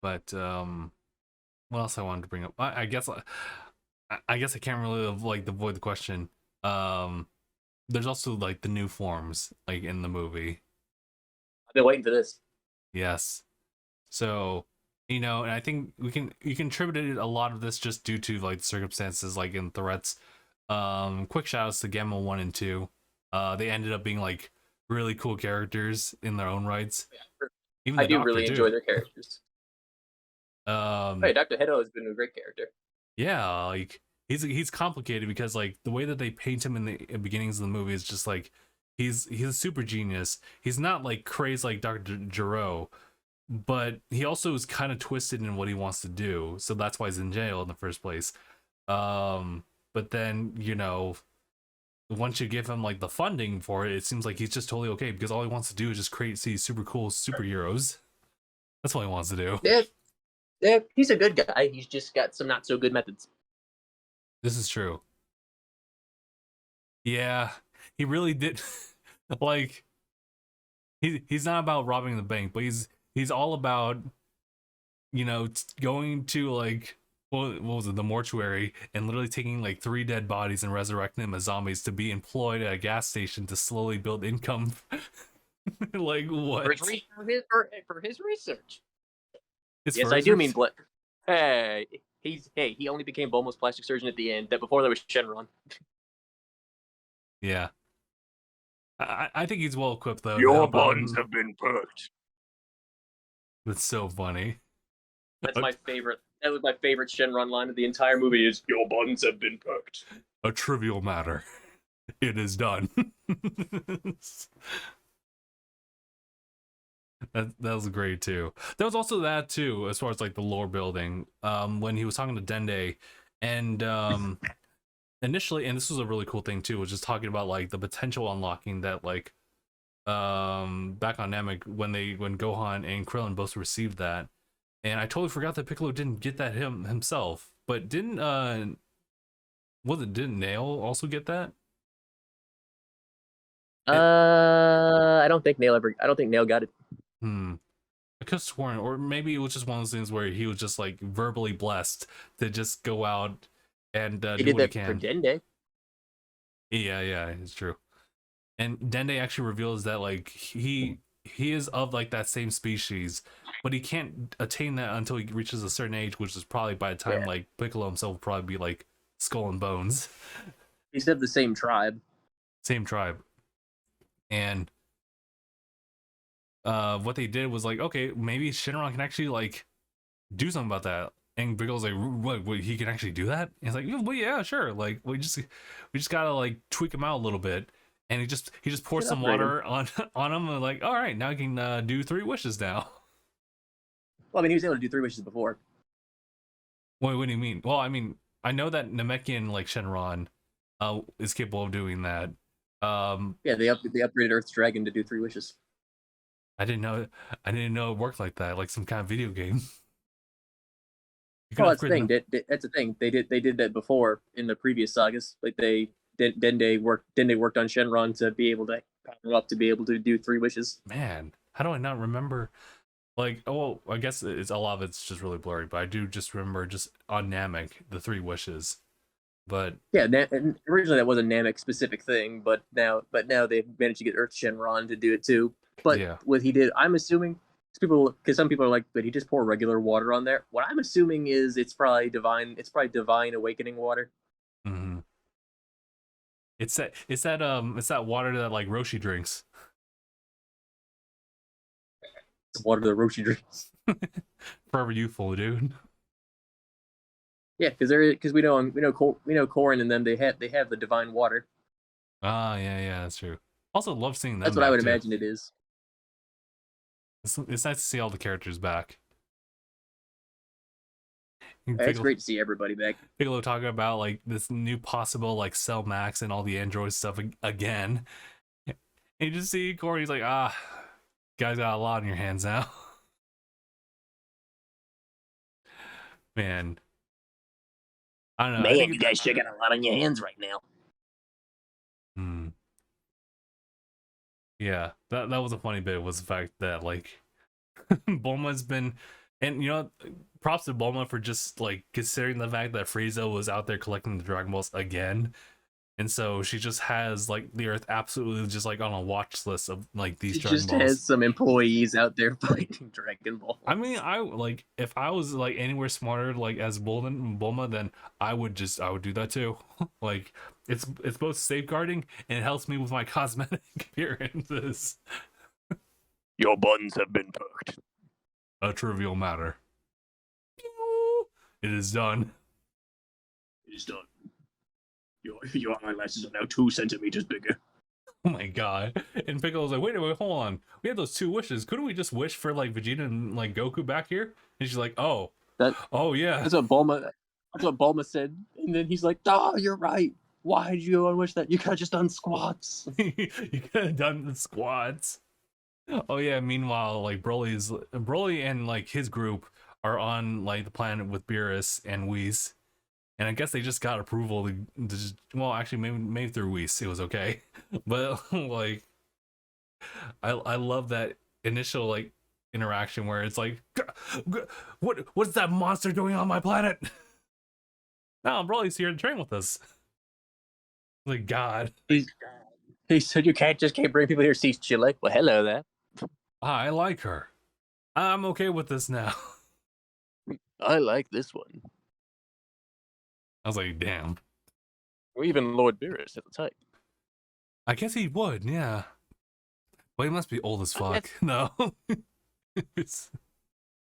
But what else I wanted to bring up? I guess I can't really like avoid the question. Um, there's also like the new forms like in the movie. I've been waiting for this. Yes. So, you know, and I think you can attribute a lot of this just due to like circumstances like in threats. Quick shout outs to Gamma 1 and 2. They ended up being like really cool characters in their own rights. Even I the do doctor really too. enjoy their characters. Um Hey, Dr. Hedo has been a great character. yeah, like he's complicated because like the way that they paint him in the beginnings of the movie is just like he's a super genius. He's not like crazy like Dr. Gero, but he also is kind of twisted in what he wants to do. So that's why he's in jail in the first place. But then, you know, once you give him like the funding for it, it seems like he's just totally okay because all he wants to do is just create these super cool superheroes. That's what he wants to do. Yeah, yeah, he's a good guy. He's just got some not so good methods. This is true. Yeah, he really did. Like he's not about robbing the bank, but he's all about you know going to like what was it, the mortuary, and literally taking like 3 dead bodies and resurrecting them as zombies to be employed at a gas station to slowly build income. Like For what? his, for his research. It's Yes, for I his do mean Hey, he only became Bulma's plastic surgeon at the end. That before there was Shenron. yeah. I think he's well equipped though to Your help out. buttons have been perked. That's so funny. That's A, my favorite. That was my favorite Shenron line of the entire movie. Is your buttons have been perked. a trivial matter. It is done. That was great too. There was also that too, as far as like the lore building. When he was talking to Dende, and initially, and this was a really cool thing too, was just talking about like the potential unlocking that like back on Namek when Gohan and Krillin both received that, and I totally forgot that Piccolo didn't get that himself, but didn't didn't Nail also get that? It, I don't think Nail ever. I don't think Nail got it. hmm. I could have sworn, or maybe it was just one of those things where he was just like verbally blessed to just go out and He do did what he that for can. Dende. Yeah, it's true. And Dende actually reveals that like he is of like that same species, but he can't attain that until he reaches a certain age, which is probably by the time Yeah, like Piccolo himself will probably be like skull and bones, he's of the same tribe. same tribe. And what they did was like, okay, maybe Shenron can actually like do something about that. And Biggle's like, what, he can actually do that? And he's like, well, yeah, sure. Like, we just gotta like tweak him out a little bit. And he just pours Should some upgrade him. water on him, and like, all right, now I can do 3 wishes now. Well, I mean, he was able to do 3 wishes before. Wait, what do you mean? Well, I mean, I know that Namekian like Shenron, is capable of doing that. Yeah, they upgraded Earth's dragon to do 3 wishes. I didn't know it worked like that, like some kind of video game. You can Well, that's the upgrade thing. them. That's the thing. They did that before in the previous sagas. Like Dende worked on Shenron to be able to power up to be able to do 3 wishes. Man, how do I not remember? Like, oh, I guess it's a lot of it's just really blurry, but I do just remember just on Namek the 3 wishes. But Yeah, and originally that was a Namek specific thing, but now they've managed to get Earth Shenron to do it too. But yeah, what he did, I'm assuming, because some people are like, but he just pour regular water on there. What I'm assuming is it's probably divine. It's probably divine awakening water. mm-hmm. It's that water that like Roshi drinks. It's water that Roshi drinks. Forever youthful, dude. Yeah, because we know Korrin and them they have the divine water. Ah, yeah, that's true. Also, love seeing them. That's what I back, would too. imagine it is. It's nice to see all the characters back. It's great to see everybody back. Piccolo talking about like this new possible like Cell Max and all the android stuff again. And you just see Corey, he's like, guys got a lot on your hands now. Man. I don't know. Man, I think you guys sure got a lot on your hands right now. Yeah, that was a funny bit, was the fact that like Bulma's been, and props to Bulma for just like considering the fact that Frieza was out there collecting the Dragon Balls again, and so she just has like the Earth absolutely just like on a watch list of like these Dragon Just Balls. has some employees out there fighting Dragon Ball. I mean, I like if I was like anywhere smarter like as Bulma, then I would do that too. Like it's both safeguarding and it helps me with my cosmetic appearances. Your buttons have been perked. A trivial matter. It is done. It is done. Your eyelashes are now 2 centimeters bigger. Oh my god. And Piccolo's like, wait, hold on. We had those 2 wishes. Couldn't we just wish for like Vegeta and like Goku back here? And she's like, oh yeah. That's what Bulma said. And then he's like, oh, you're right. Why did you unwish that? You could have just done squats. You could have done the squats. Oh yeah, meanwhile, like Broly and like his group are on like the planet with Beerus and Whis. And I guess they just got approval to just, well, actually maybe through Whis it was okay. But like I love that initial like interaction where it's like, what's that monster doing on my planet? No, Broly's here to train with us. Like God. He said you can't bring people here to see Chile. Well, hello there. I like her. I'm okay with this now. I like this one. I was like, damn. Or even Lord Beerus at the time. I guess he would, yeah. Well, he must be old as fuck. No.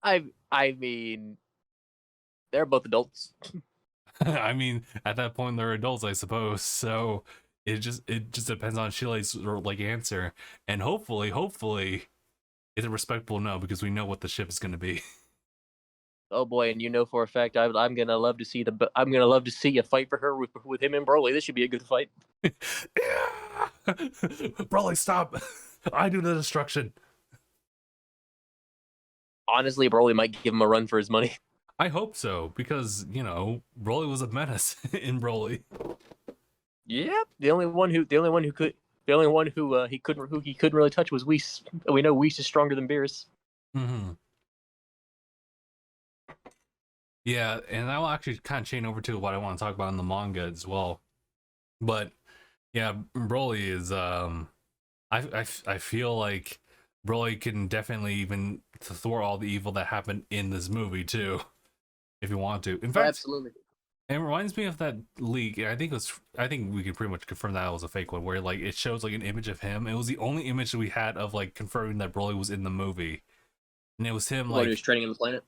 I mean, they're both adults. I mean, at that point they're adults, I suppose. So it just depends on Chile's like answer, and hopefully, it's a respectable no because we know what the ship is going to be. Oh boy, and you know for a fact I'm gonna love to see you fight for her with him and Broly. This should be a good fight. Yeah! Broly, stop! I do the destruction. Honestly, Broly might give him a run for his money. I hope so because Broly was a menace in Broly. Yep, the only one who he couldn't really touch was Whis. We know Whis is stronger than Beerus. Mm-hmm. Yeah, and that will actually kind of chain over to what I want to talk about in the manga as well. But yeah, Broly is I feel like Broly can definitely even thwart all the evil that happened in this movie too, if you want to. In fact, Absolutely. it reminds me of that leak. I think we can pretty much confirm that it was a fake one, where like it shows like an image of him. It was the only image that we had of like confirming that Broly was in the movie, and it was him When like he was training on the planet.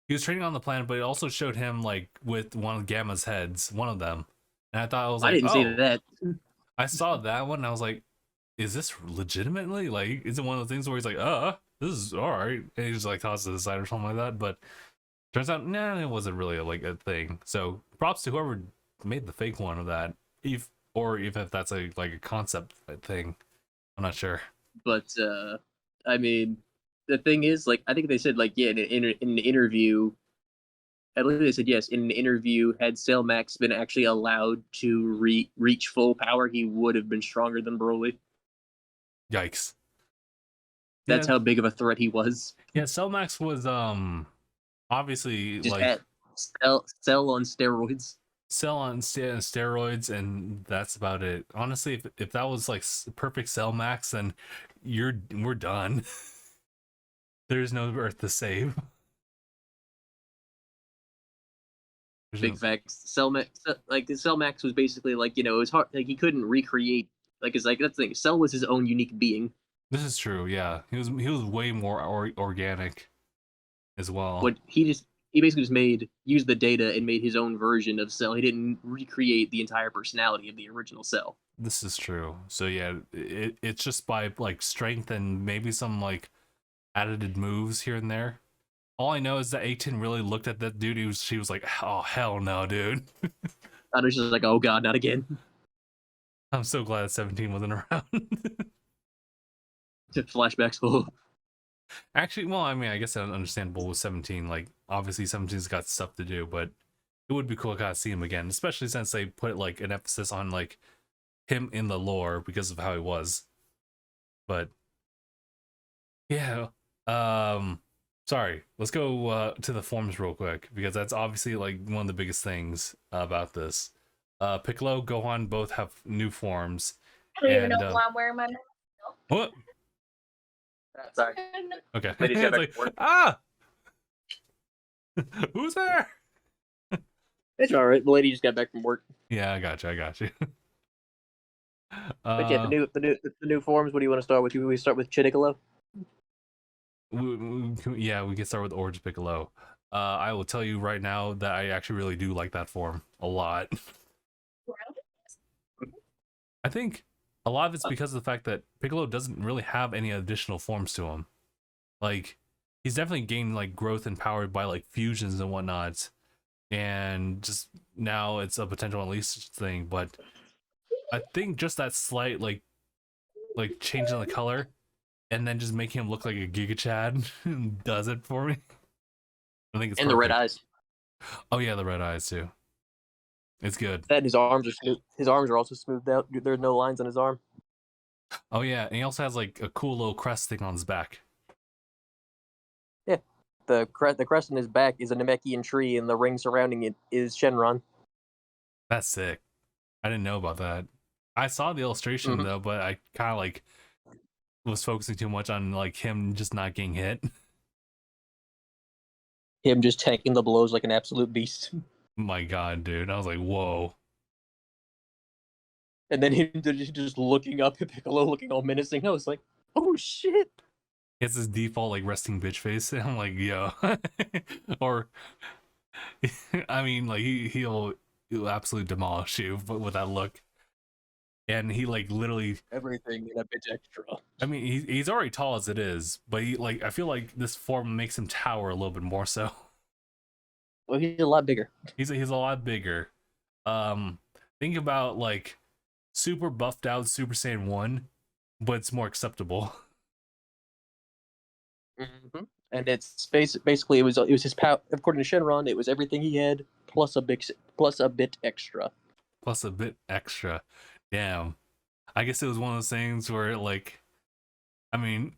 he was training on the planet, but it also showed him like with one of Gamma's heads, one of them. And I thought I was I like, didn't see oh, that. I saw that one and I was like, is this legitimately like is it one of those things where he's like, this is all right, and he just like tosses it aside or something like that? But turns out, nah, it wasn't really like a thing. So props to whoever made the fake one of that, if or even if that's a like a concept thing. I'm not sure. But I mean, the thing is, like, I think they said, like, yeah, in an interview, I believe they said yes. In an interview, had Cell Max been actually allowed to reach full power, he would have been stronger than Broly. Yikes. That's Yeah, how big of a threat he was. yeah. Cellmax was obviously Just like at Cell on steroids. Cell on steroids, and that's about it. Honestly, if that was like perfect Cellmax, then we're done. There's no Earth to save. Big facts. Cell Max, like the Cell Max was basically like, it was hard. Like he couldn't recreate. Like it's like that's the thing. Cell was his own unique being. This is true. Yeah, he was way more organic as well. What he basically just used the data and made his own version of Cell. He didn't recreate the entire personality of the original Cell. This is true. So yeah, it's just by like strength and maybe some like added moves here and there. All I know is that 18 really looked at that dude. She was like, "Oh hell no, dude." I was just like, oh god, not again. I'm so glad 17 wasn't around. Flashbacks. Oh. Actually, well, I mean, I guess that's understandable with 17. Like, obviously, 17's got stuff to do, but it would be cool to kind of see him again, especially since they put like an emphasis on like him in the lore because of how he was. But yeah, sorry. Let's go to the forms real quick because that's obviously like one of the biggest things about this. Piccolo, Gohan both have new forms. I don't even And, know why I'm wearing my mask. What? Sorry. Okay. Ladies got It's back to work. Who's there? It's all right. The lady just got back from work. Yeah, I got you. But yeah, the new forms. What do you want to start with? We start with Chidicolo. Yeah, we can start with Orange Piccolo. I will tell you right now that I actually really do like that form a lot. I think a lot of it's because of the fact that Piccolo doesn't really have any additional forms to him. Like, he's definitely gained like growth and power by like fusions and whatnot, and just now it's a potential unleash thing. But I think just that slight like change in the color, and then just making him look like a Giga Chad does it for me. I think it's And perfect. the red eyes. Oh yeah, the red eyes too. It's good. That and his arms are smooth. His arms are also smoothed out. There's no lines on his arm. Oh yeah, and he also has like a cool little crest thing on his back. Yeah, the crest on his back is a Namekian tree, and the ring surrounding it is Shenron. That's sick. I didn't know about that. I saw the illustration though, but I kind of like was focusing too much on like him just not getting hit. Him just tanking the blows like an absolute beast. My God, dude! I was like, whoa. And then him just looking up at Piccolo, looking all menacing. I was like, oh shit. He has his default like resting bitch face, and I'm like, yo. Or, I mean, like he'll absolutely demolish you, but with that look. And he like literally Everything in a bitch extra. I mean, he's already tall as it is, but he like I feel like this form makes him tower a little bit more so. Well, he's a lot bigger. He's a lot bigger. Think about like super buffed out Super Saiyan 1, but it's more acceptable. Mm-hmm. And it's basically it was his power. According to Shenron, it was everything he had plus a bit extra. Plus a bit extra. Damn. I guess it was one of those things where like, I mean,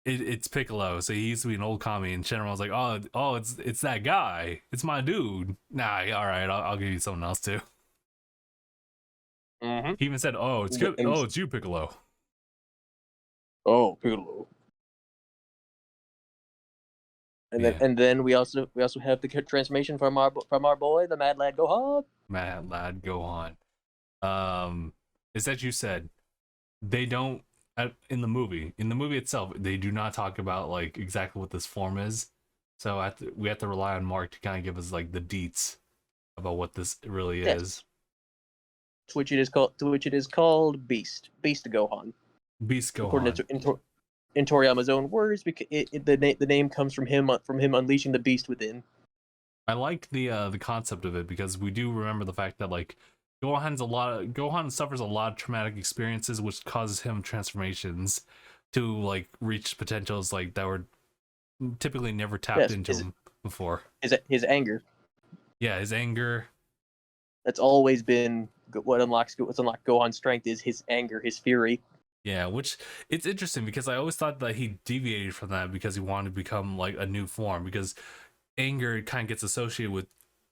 it's Piccolo, so he used to be an old kami, and Shenron was like, oh, it's that guy, it's my dude. Nah, all right, I'll give you something else too. Mm-hmm. He even said, oh, it's good. Oh, it's you, Piccolo. Oh, Piccolo. And then we also have the transformation from our boy, the Mad Lad Gohan. Mad Lad Gohan. Is that you said they don't in the movie itself they do not talk about like exactly what this form is, So we have to rely on Mark to kind of give us like the deets about what this really is. Yes. To which it is called Beast Gohan, Beast according Gohan. to in Toriyama's own words, because the name comes from him unleashing the beast within. I like the concept of it because we do remember the fact that like Gohan suffers a lot of traumatic experiences which causes him transformations to like reach potentials like that were typically never tapped Yes, into him before. his anger. Yeah, his anger. That's always been what's unlocked Gohan's strength is his anger, his fury. Yeah, which it's interesting because I always thought that he deviated from that because he wanted to become like a new form because anger kind of gets associated with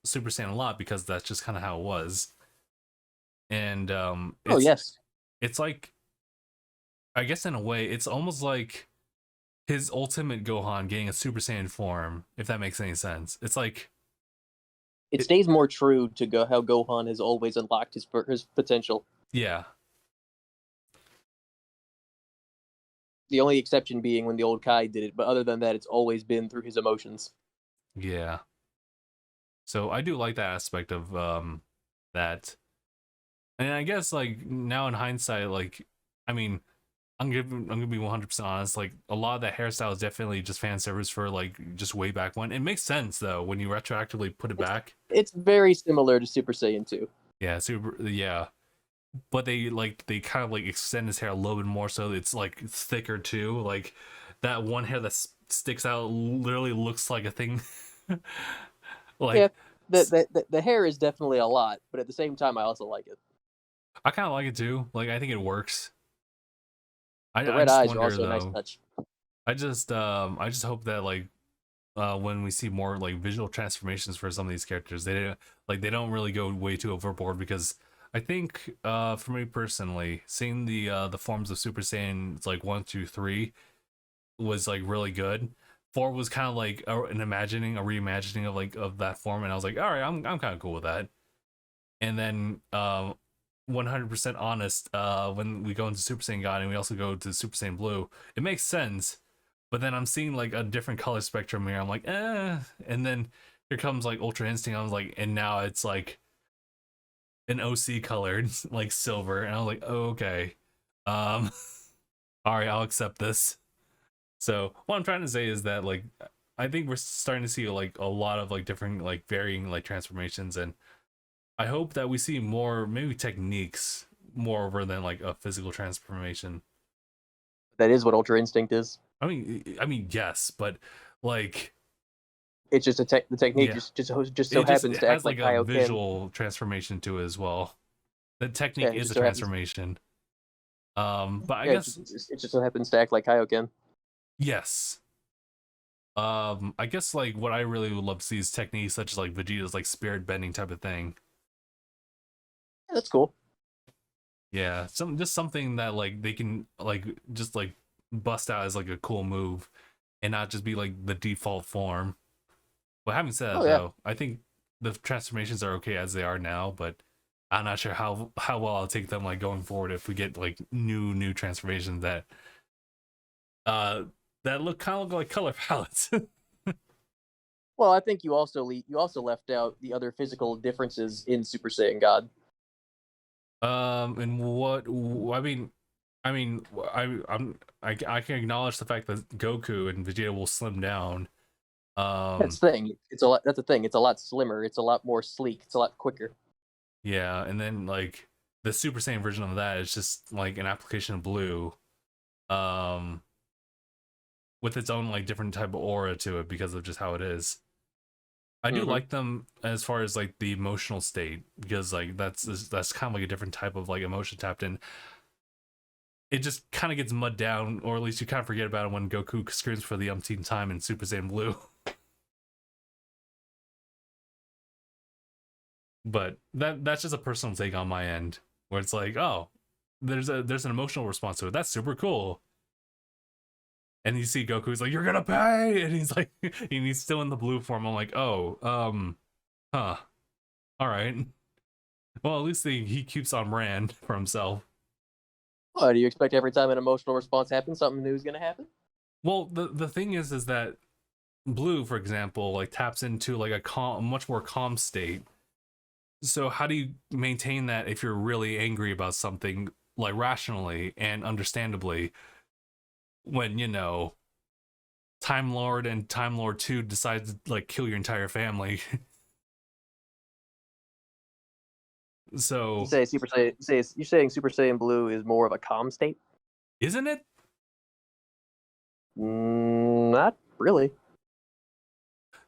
Super Saiyan a lot because that's just kind of how it was. And Oh yes, it's like I guess in a way it's almost like his ultimate Gohan getting a Super Saiyan form, if that makes any sense. It's like it stays more true to how Gohan has always unlocked his potential. yeah. The only exception being when the old Kai did it, but other than that, it's always been through his emotions. Yeah. So I do like that aspect of that. And I guess like now in hindsight, like I mean, I'm gonna be 100% honest. Like a lot of that hairstyle is definitely just fan service for like just way back when. It makes sense though when you retroactively put it back. It's very similar to Super Saiyan 2. Yeah. But they kind of like extend his hair a little bit more so it's like thicker too. Like that one hair that sticks out literally looks like a thing. Yeah, Like the hair is definitely a lot, but at the same time, I also like it. I kind of like it too. Like I think it works. The I red just eyes are wonder also a nice though. touch. I just hope that like when we see more like visual transformations for some of these characters, they don't really go way too overboard because I think for me personally, seeing the forms of Super Saiyan it's like 1, 2, 3 was like really good. 4 was kind of like a reimagining of like of that form, and I was like, all right, I'm kind of cool with that. And then 100% honest, when we go into Super Saiyan God and we also go to Super Saiyan Blue, it makes sense. But then I'm seeing like a different color spectrum here. I'm like, eh. And then here comes like Ultra Instinct. I was like, and now it's like an OC colored, like silver. And I was like, oh, okay. Um, all right, I'll accept this. So what I'm trying to say is that like I think we're starting to see like a lot of like different like varying like transformations, and I hope that we see more maybe techniques more over than like a physical transformation. That is what Ultra Instinct is. I mean yes, but like It's just the technique yeah, just so happens it to has act like like a Kaioken. visual transformation to it as well. The technique Yeah, it is just a so happens. transformation. But I Yeah, guess it just so happens to act like Kaioken. yes. I guess like what I really would love to see is techniques such as like Vegeta's like spirit bending type of thing. Yeah, that's cool. Yeah, just something that like they can like just like bust out as like a cool move and not just be like the default form. But having said that Oh yeah. though, I think the transformations are okay as they are now, but I'm not sure how well I'll take them like going forward if we get like new transformations that uh that look kind of look like color palettes. Well, I think you also left out the other physical differences in Super Saiyan God. And what I mean I can acknowledge the fact that Goku and Vegeta will slim down. That's Um the thing. It's a lot. That's the thing. It's a lot slimmer. It's a lot more sleek. It's a lot quicker. yeah, and then like the Super Saiyan version of that is just like an application of blue. Um with its own like different type of aura to it because of just how it is. I do Mm-hmm. like them as far as like the emotional state because like that's kind of like a different type of like emotion tapped in. It just kind of gets mud down, or at least you kind of forget about it when Goku screams for the umpteenth time in Super Saiyan Blue. But that's just a personal take on my end, where it's like, oh, there's an emotional response to it. That's super cool. And you see Goku's like, you're gonna pay, and he's like, and he's still in the blue form. I'm like, oh, huh, all right. Well, at least he keeps on brand for himself. What do you expect? Every time an emotional response happens, something new is going to happen. Well, the thing is that Blue, for example, like taps into like a much more calm state. So how do you maintain that if you're really angry about something, like rationally and understandably, when Time Lord and Time Lord 2 decides to like kill your entire family? You So say Super Saiyan? You're saying Super Saiyan Blue is more of a calm state? isn't it? Not really.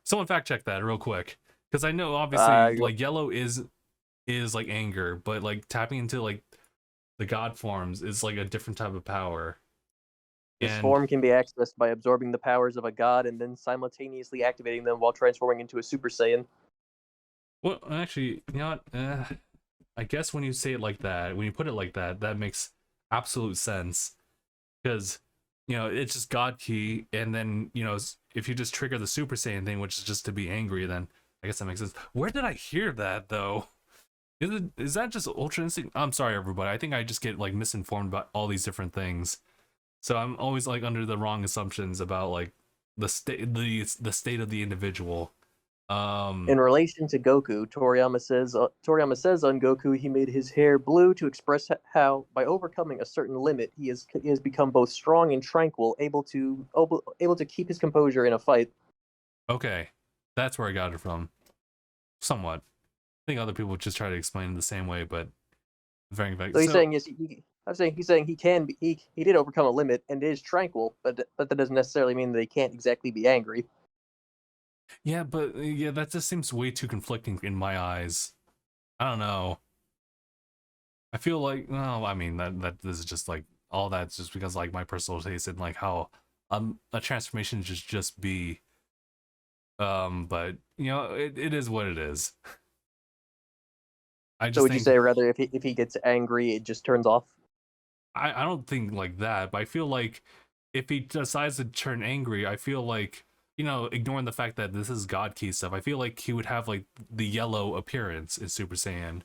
Someone fact check that real quick, because I know obviously Uh, like yellow is like anger, but like tapping into like the god forms is like a different type of power. this And form can be accessed by absorbing the powers of a god and then simultaneously activating them while transforming into a Super Saiyan. well, actually, you know what? I guess when you say it like that, when you put it like that, that makes absolute sense. Because it's just God key, and then if you just trigger the Super Saiyan thing, which is just to be angry, then I guess that makes sense. Where did I hear that though? Is that just Ultra Instinct? I'm sorry, everybody. I think I just get like misinformed about all these different things. So I'm always like under the wrong assumptions about like the state of the individual. In relation to Goku, Toriyama says on Goku he made his hair blue to express how, by overcoming a certain limit, he has become both strong and tranquil, able to keep his composure in a fight. Okay, that's where I got it from. Somewhat. I think other people just try to explain it the same way, but very vague. So he's So saying I'm saying he's saying he did overcome a limit and is tranquil, but that doesn't necessarily mean that he can't exactly be angry. yeah, but yeah, that just seems way too conflicting in my eyes. I don't know. I feel like, well, I mean that this is just like all that's just because like my personal taste and like how a transformation just be. But it is what it is. I So just would you think say rather if he gets angry, it just turns off? I don't think like that, but I feel like if he decides to turn angry, I feel like ignoring the fact that this is God Key stuff, I feel like he would have like the yellow appearance in Super Saiyan.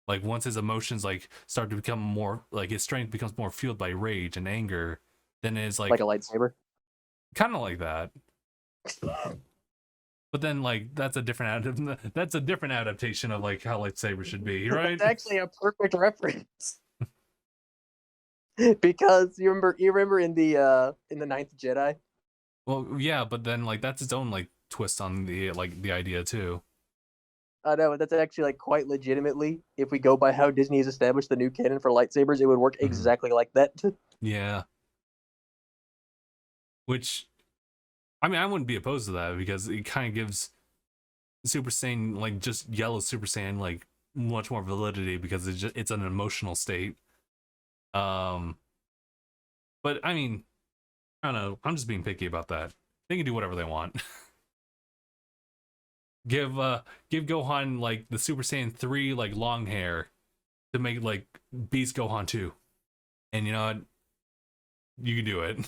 Like once his emotions like start to become more like his strength becomes more fueled by rage and anger, then it's Like a like lightsaber? kind of like that. But then like that's a different adaptation of like how lightsaber should be, right? That's actually a perfect reference. Because you remember in the Ninth Jedi. Well, yeah, but then like that's its own like twist on the idea too. I know that's actually like quite legitimately. If we go by how Disney has established the new canon for lightsabers, it would work Mhm. exactly like that. Yeah, which I mean I wouldn't be opposed to that because it kind of gives Super Saiyan like just yellow Super Saiyan like much more validity because it's an emotional state. Um, but I mean I don't know. I'm just being picky about that. They can do whatever they want. Give Gohan like the Super Saiyan 3 like long hair to make like Beast Gohan 2. And you know what? You can do it.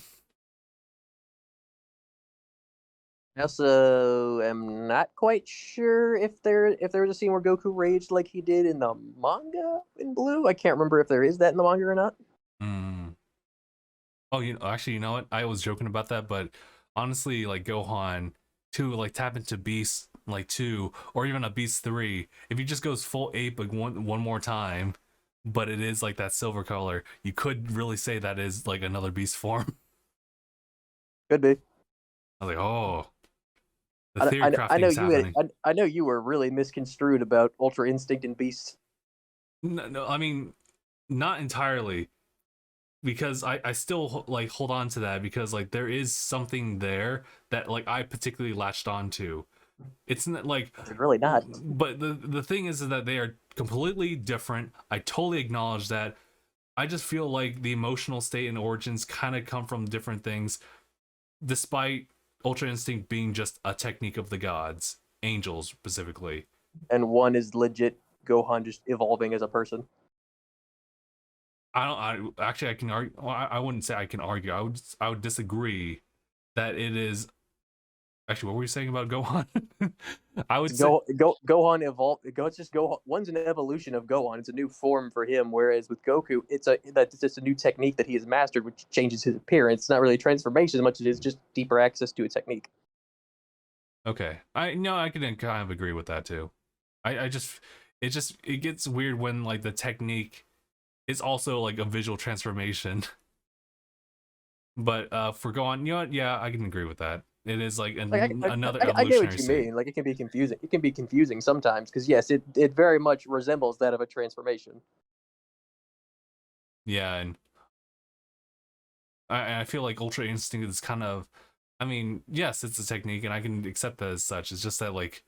I also am not quite sure if there was a scene where Goku raged like he did in the manga in Blue. I can't remember if there is that in the manga or not. Mm. Oh, actually, you know what? I was joking about that, but honestly, like Gohan to like tap into Beast like 2 or even a Beast 3, if he just goes full ape like one more time, but it is like that silver color, you could really say that is like another Beast form. Could be. I was like, oh, the theory I know crafting's happening. I know you were really misconstrued about Ultra Instinct and Beast. No, no, I mean, not entirely, because I still like hold on to that because like there is something there that like I particularly latched onto. It's not like, It's really not. but the thing is that they are completely different. I totally acknowledge that. I just feel like the emotional state and origins kind of come from different things, despite Ultra Instinct being just a technique of the gods, angels specifically. And one is legit Gohan just evolving as a person. I can argue. Well, I wouldn't say I can argue. I would disagree that it is. Actually, what were you saying about Gohan? I would say Gohan evolved. It's just Gohan. One's an evolution of Gohan. It's a new form for him. Whereas with Goku, that's just a new technique that he has mastered, which changes his appearance. It's not really a transformation as much as it is just deeper access to a technique. Okay. I can kind of agree with that too. I just it gets weird when like the technique is also like a visual transformation. But for Gohan, you know what? Yeah, I can agree with that. It is like Like another I get what evolutionary you state. mean. Like it can be confusing. It can be confusing sometimes because yes, it very much resembles that of a transformation. Yeah, and I feel like Ultra Instinct is kind of, I mean, yes, it's a technique, and I can accept that as such. It's just that like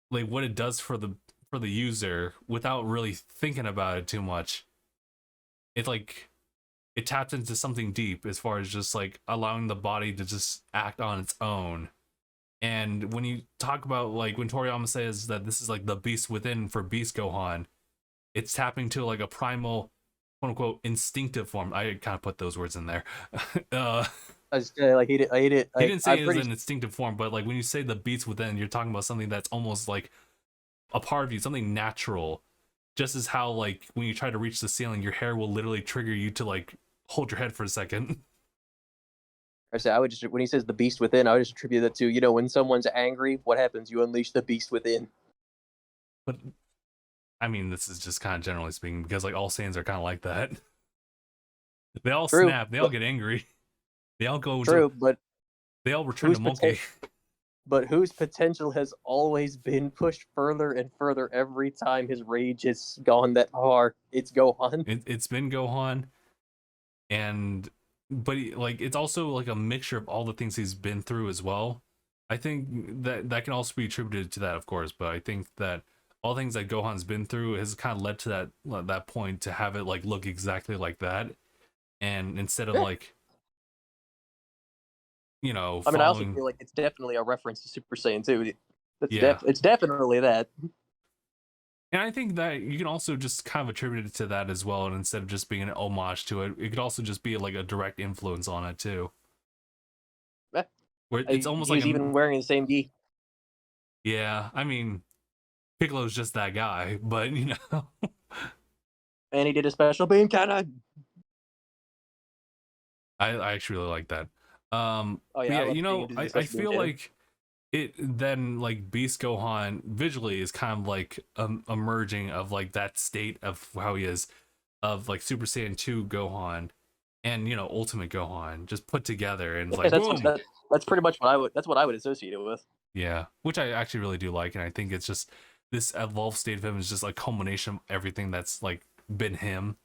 what it does for the user without really thinking about it too much. It like it taps into something deep as far as just like allowing the body to just act on its own. And when you talk about like when Toriyama says that this is like the beast within for Beast Gohan, it's tapping to like a primal, quote unquote, instinctive form. I kind of put those words in there. uh, I just like hate it. I hate it. he Like didn't say I'm it as pretty an instinctive form, but like when you say the beast within, you're talking about something that's almost like a part of you, something natural. Just as how like when you try to reach the ceiling, your hair will literally trigger you to like hold your head for a second. I say I would just when he says the beast within, I would just attribute that to when someone's angry, what happens? You unleash the beast within. But I mean, this is just kind of generally speaking because like all Saiyans are kind of like that. They all True, snap. They all but get angry. They all go to. true, but They all return to whose monkey. whose potential has always been pushed further and further every time his rage has gone that far. It's Gohan. It's been Gohan, and but like it's also like a mixture of all the things he's been through as well. I think that can also be attributed to that, of course. But I think that all things that Gohan's been through has kind of led to that point to have it like look exactly like that, and instead of Yeah. like I mean, I also following. feel like it's definitely a reference to Super Saiyan 2. Yeah, It's definitely that. and I think that you can also just kind of attribute it to that as well, and instead of just being an homage to it, it could also just be like a direct influence on it too, Eh, where it's almost He like was even wearing the same gi, yeah. I mean, Piccolo's just that guy, but and he did a special beam cannon. I actually really like that. Oh But yeah, I yeah, love seeing him do the I special beam feel cannon. like it then like Beast Gohan visually is kind of like a merging of like that state of how he is of like Super Saiyan 2 Gohan and Ultimate Gohan just put together and it's Yeah, like boom. that's pretty much what I would. That's what I would associate it with. Yeah, which I actually really do like, and I think it's just this evolved state of him is just like culmination of everything that's like been him.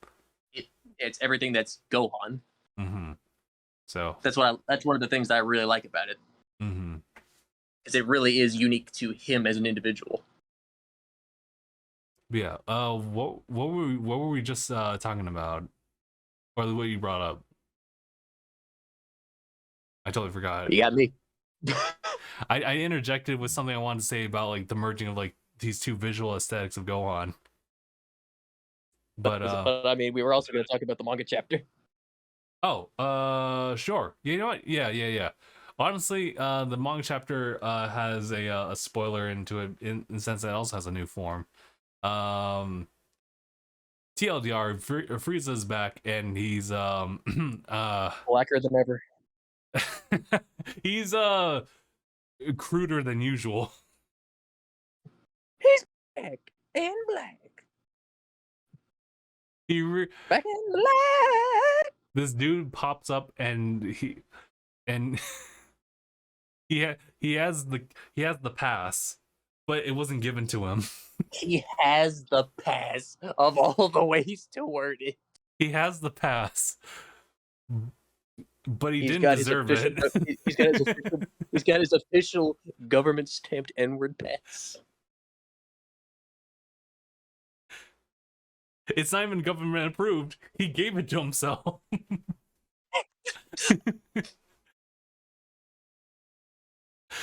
It's everything that's Gohan. Mm-hmm. So. That's one of the things that I really like about it, Mm-hmm. because it really is unique to him as an individual. Yeah. What were we just talking about, or what you brought up? I totally forgot. You got me. I interjected with something I wanted to say about like the merging of like these two visual aesthetics of Gohan. But But I mean, we were also going to talk about the manga chapter. sure. You know what? Yeah. Honestly, the manga chapter has a spoiler into it in the sense that it also has a new form. TLDR, Frieza's back and he's Blacker than ever. he's cruder than usual. He's back in black. Back in black. This dude pops up and and he has the pass, but it wasn't given to him. He has the pass of all the ways to word it. He has the pass, but he He's didn't got his deserve official. it. He's got his official government stamped N-word pass. It's not even government approved. He gave it to himself.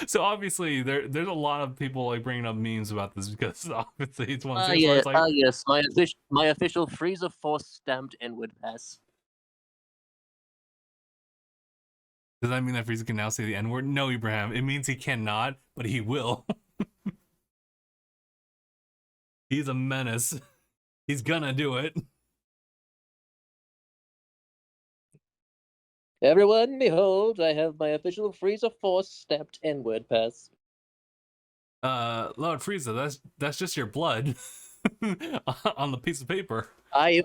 So obviously there's a lot of people like bringing up memes about this because obviously it's one of those things where it's like, Yes, my official Frieza Force stamped N-word pass. does that mean that Frieza can now say the N-word? No, Abraham. It means he cannot, but he will. He's a menace. He's gonna do it. Everyone, behold, I have my official Frieza Force stamped N-word pass. Lord Frieza, that's just your blood on the piece of paper. I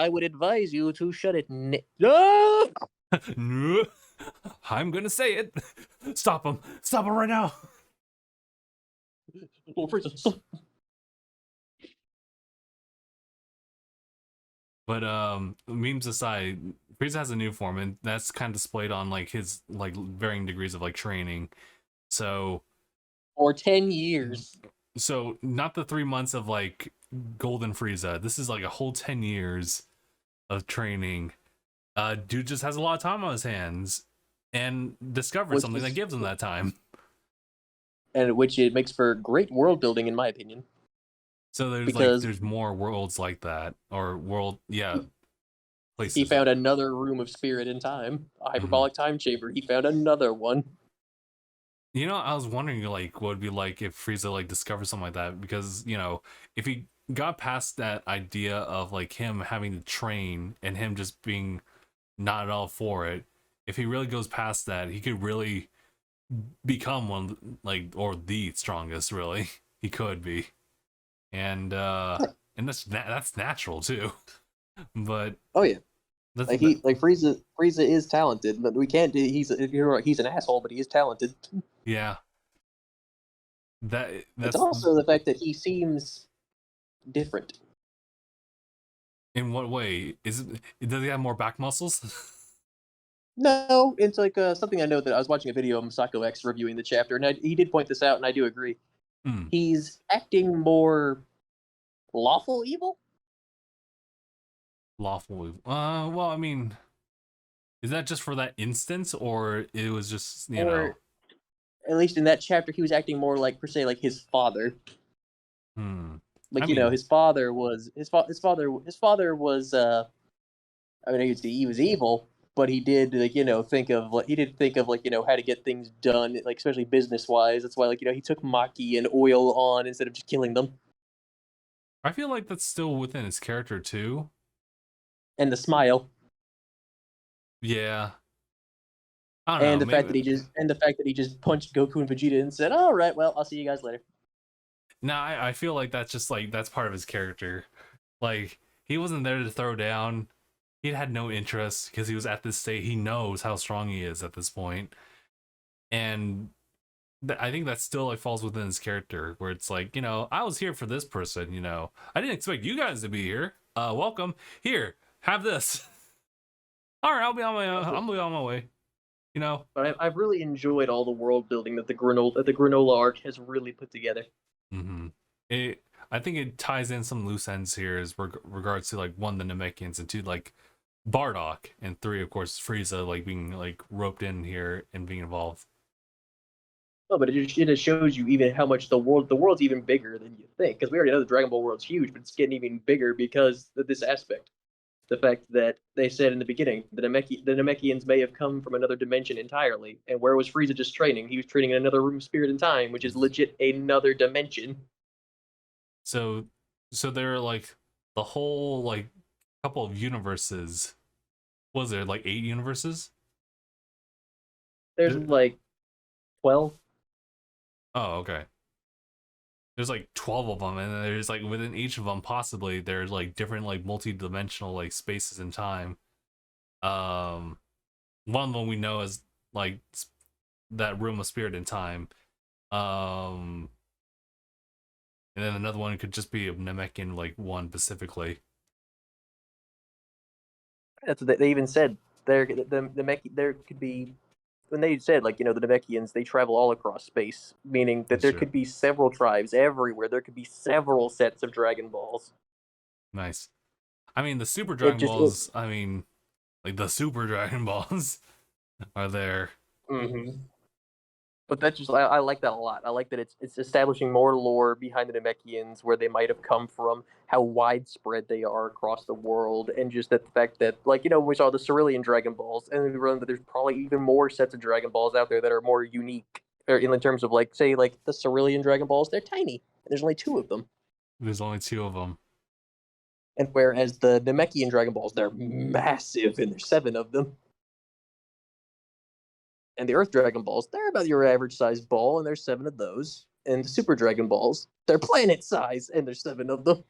would advise you to shut it. No! No, I'm gonna say it. Stop him! Stop him right now! Lord Frieza. But memes aside, Frieza has a new form, and that's kind of displayed on like his like varying degrees of like training. So For 10 years. so not the 3 months of like Golden Frieza. This is like a whole 10 years of training. Dude just has a lot of time on his hands and discovered Which something that is, gives him that time. and which it makes for great world building, in my opinion. So Because there's more worlds like that, or places. he found another room of spirit and time, a hyperbolic time chamber. He found another one. You know, I was wondering like what would be like if Frieza like discovered something like that, because you know, if he got past that idea of like him having to train and him just being not at all for it, if he really goes past that, he could really become one like or the strongest. Really, he could be, and that's natural too. But Oh yeah, that's like Frieza is talented, but we can't do. You're right, he's an asshole, but he is talented. yeah. It's That's also the fact that he seems different. in what way does he have more back muscles? No, it's like something I know that I was watching a video of Masako X reviewing the chapter, and he did point this out, and I do agree. Hmm. He's acting more lawful evil. Lawful. Well, I mean, is that just for that instance, or it was just Or at least in that chapter, he was acting more like, per se, like his father. Hmm. I Like, mean, his father was his father was. I mean, he was evil, but he did like think of like how to get things done, like especially business wise. That's why like he took Maki and oil on instead of just killing them. I feel like that's still within his character too. And the smile, Yeah. I don't know. and Maybe. the fact that he just punched Goku and Vegeta and said, "All right, well, I'll see you guys later." No, I feel like that's just like that's part of his character. Like he wasn't there to throw down. He had no interest because he was at this state. He knows how strong he is at this point, and I think that still like falls within his character, where it's like, I was here for this person. I didn't expect you guys to be here. Welcome here. Have this. All right, I'm gonna be on my way. But I've really enjoyed all the world building that the granola arc has really put together. Mm-hmm. It. I think it ties in some loose ends here, as regards to like one, the Namekians, and two, like Bardock, and three, of course, Frieza, like being like roped in here and being involved. No, but it just shows you even how much the world's even bigger than you think. Because we already know the Dragon Ball world's huge, but it's getting even bigger because of this aspect. The fact that they said in the beginning the Namekians may have come from another dimension entirely. And where was Frieza just training? He was training in another room of spirit and time, which is legit another dimension. So, there are like the whole like couple of universes. Was there like 8 universes? There's There, like 12. oh, okay. There's like 12 of them, and then there's like within each of them, possibly there's like different like multi-dimensional like spaces and time. Um, one of them we know is like that room of spirit and time. Um, and then another one could just be a Namekian like one specifically. That's what they even said. There could be when they said like the Namekians they travel all across space, meaning that That's there true. could be several tribes everywhere. There could be several sets of Dragon Balls. Nice. I mean, the Super It Dragon just it, Balls. I mean, like the Super Dragon Balls are there. mm-hmm. But that's just I like that a lot. I like that it's establishing more lore behind the Namekians, where they might have come from, how widespread they are across the world, and just that the fact that we saw the Cerulean Dragon Balls, and we learned that there's probably even more sets of Dragon Balls out there that are more unique, or in terms of like say like the Cerulean Dragon Balls, they're tiny, and there's only two of them, There's only two of them. and whereas the Namekian Dragon Balls they're massive, and there's seven of them. And the Earth Dragon Balls, they're about your average sized ball, and there's 7 of those. And the Super Dragon Balls, they're planet size, and there's 7 of them.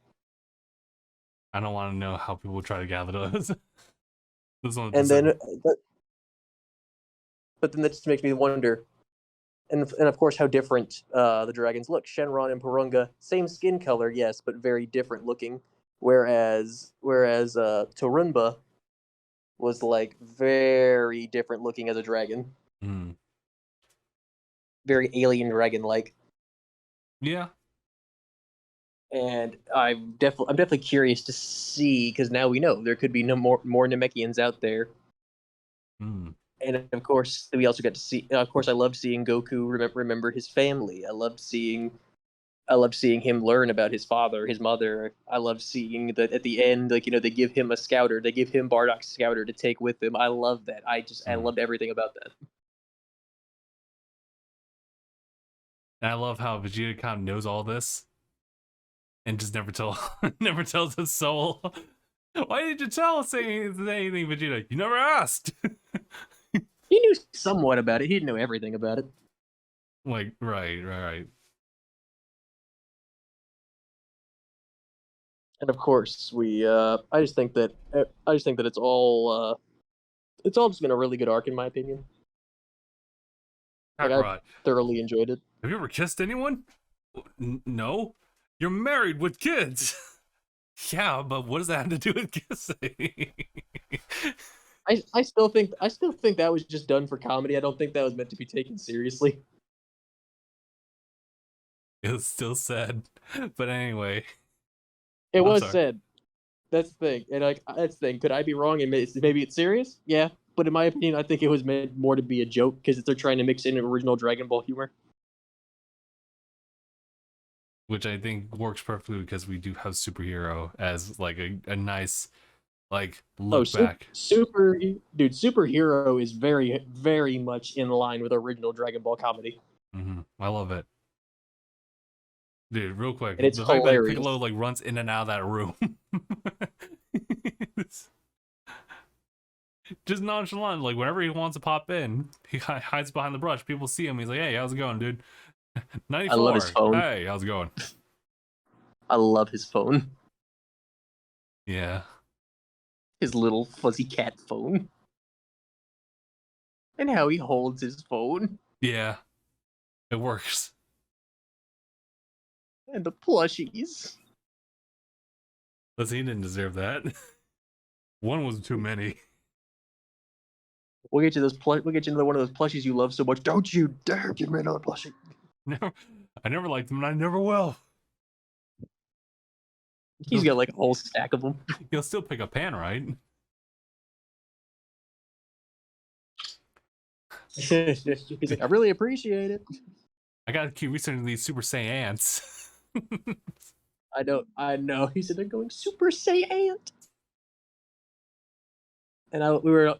I don't want to know how people try to gather those. This one, And then, but then that just makes me wonder, and of course, how different the dragons look. Shenron and Porunga, same skin color, yes, but very different looking. Whereas Torunba was like very different looking as a dragon, very alien dragon like. Yeah. And I'm definitely curious to see, because now we know there could be no more Namekians out there. And of course, we also got to see. Of course, I loved seeing Goku remember his family. I loved seeing him learn about his father, his mother. I love seeing that at the end, like, they give him a scouter, they give him Bardock's scouter to take with him. I love that. I loved everything about that. And I love how Vegeta kind of knows all this, and just never tells his soul. Why did you tell us anything, Vegeta? You never asked. He knew somewhat about it. He didn't know everything about it. Like, right. And of course, I just think that it's all just been a really good arc, in my opinion. Like, I thoroughly enjoyed it. Have you ever kissed anyone? No. You're married with kids. Yeah, but what does that have to do with kissing? I still think that was just done for comedy. I don't think that was meant to be taken seriously. It was still said, but anyway. It was said. That's the thing, and that's the thing. Could I be wrong? And maybe it's serious. Yeah, but in my opinion, I think it was meant more to be a joke, because they're trying to mix in original Dragon Ball humor. Which I think works perfectly, because we do have Superhero as like a nice like look back. Superhero is very, very much in line with original Dragon Ball comedy. I love it, dude. Real quick, and it's the hilarious. fact that Piccolo like runs in and out of that room, just nonchalant. Like, whenever he wants to pop in, he hides behind the brush. People see him. He's like, "Hey, how's it going, dude?" 94. I love his phone. Hey, how's it going? I love his phone. Yeah. His little fuzzy cat phone. And how he holds his phone. Yeah. It works. And the plushies. Listen, he didn't deserve that. One was too many. We'll get you into one of those plushies you love so much. Don't you dare give me another plushie. I never liked them, and I never will. He's got like a whole stack of them. He'll still pick a pan, right? He's like, I really appreciate it. I gotta keep researching these Super Saiyans. I know. He said they're going Super Saiyan. And I feel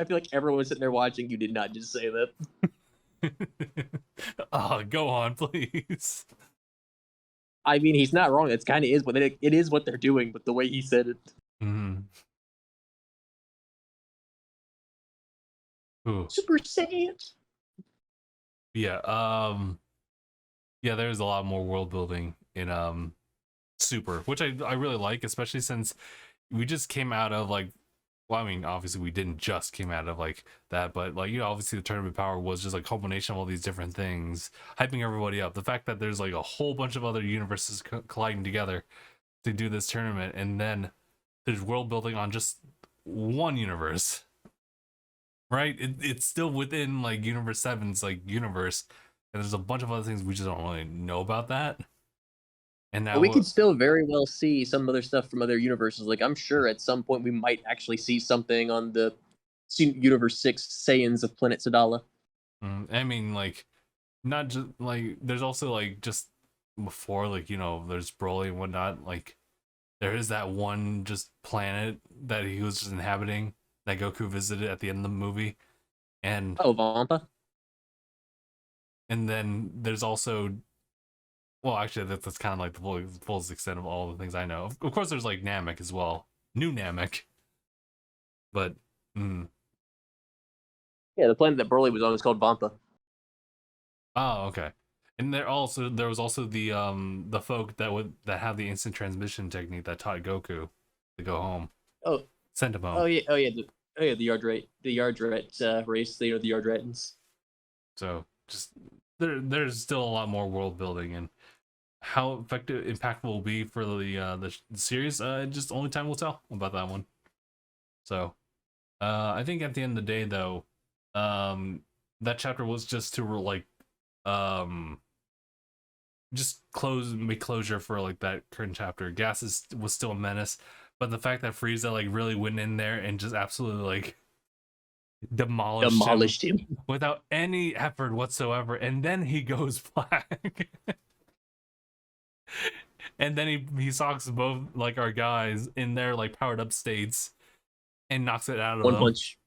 like everyone was sitting there watching. You did not just say that. Oh, go on, please. I mean, he's not wrong. It kind of is, but it is what they're doing. But the way he said it. Ooh. Super Saiyan. Yeah. Yeah, there's a lot more world building in Super, which I really like, especially since we just came out of like, well, I mean, obviously we didn't just came out of like that, but like, obviously the Tournament Power was just a culmination of all these different things, hyping everybody up. The fact that there's like a whole bunch of other universes colliding together to do this tournament, and then there's world building on just one universe, right? It's still within like Universe 7's like universe, and there's a bunch of other things we just don't really know about that. And now we could still very well see some other stuff from other universes. Like, I'm sure at some point we might actually see something on the Universe 6 Saiyans of Planet Sadala. I mean, like, not just like, there's also like just before, like, there's Broly and whatnot. Like, there is that one just planet that he was just inhabiting that Goku visited at the end of the movie, and Vampa. And then there's also, well, actually, that's kind of like the fullest extent of all the things I know. Of course, there's like Namek as well, new Namek, but yeah, Yeah, the planet that Broly was on is called Vampa. Oh, okay. And there was also the folk that have the instant transmission technique that taught Goku to go home. Oh, Sent him home. oh yeah, the Yardrat race. They are the Yardratans. So just there's still a lot more world building, and how effective, impactful will be for the series. Just only time will tell about that one. So, I think at the end of the day, though, that chapter was just to like, just make closure for like that current chapter. Was still a menace, but the fact that Frieza like really went in there and just absolutely like demolished him without any effort whatsoever, and then he goes black. And then he socks both like our guys in their like powered up states and knocks it out of One them. punch.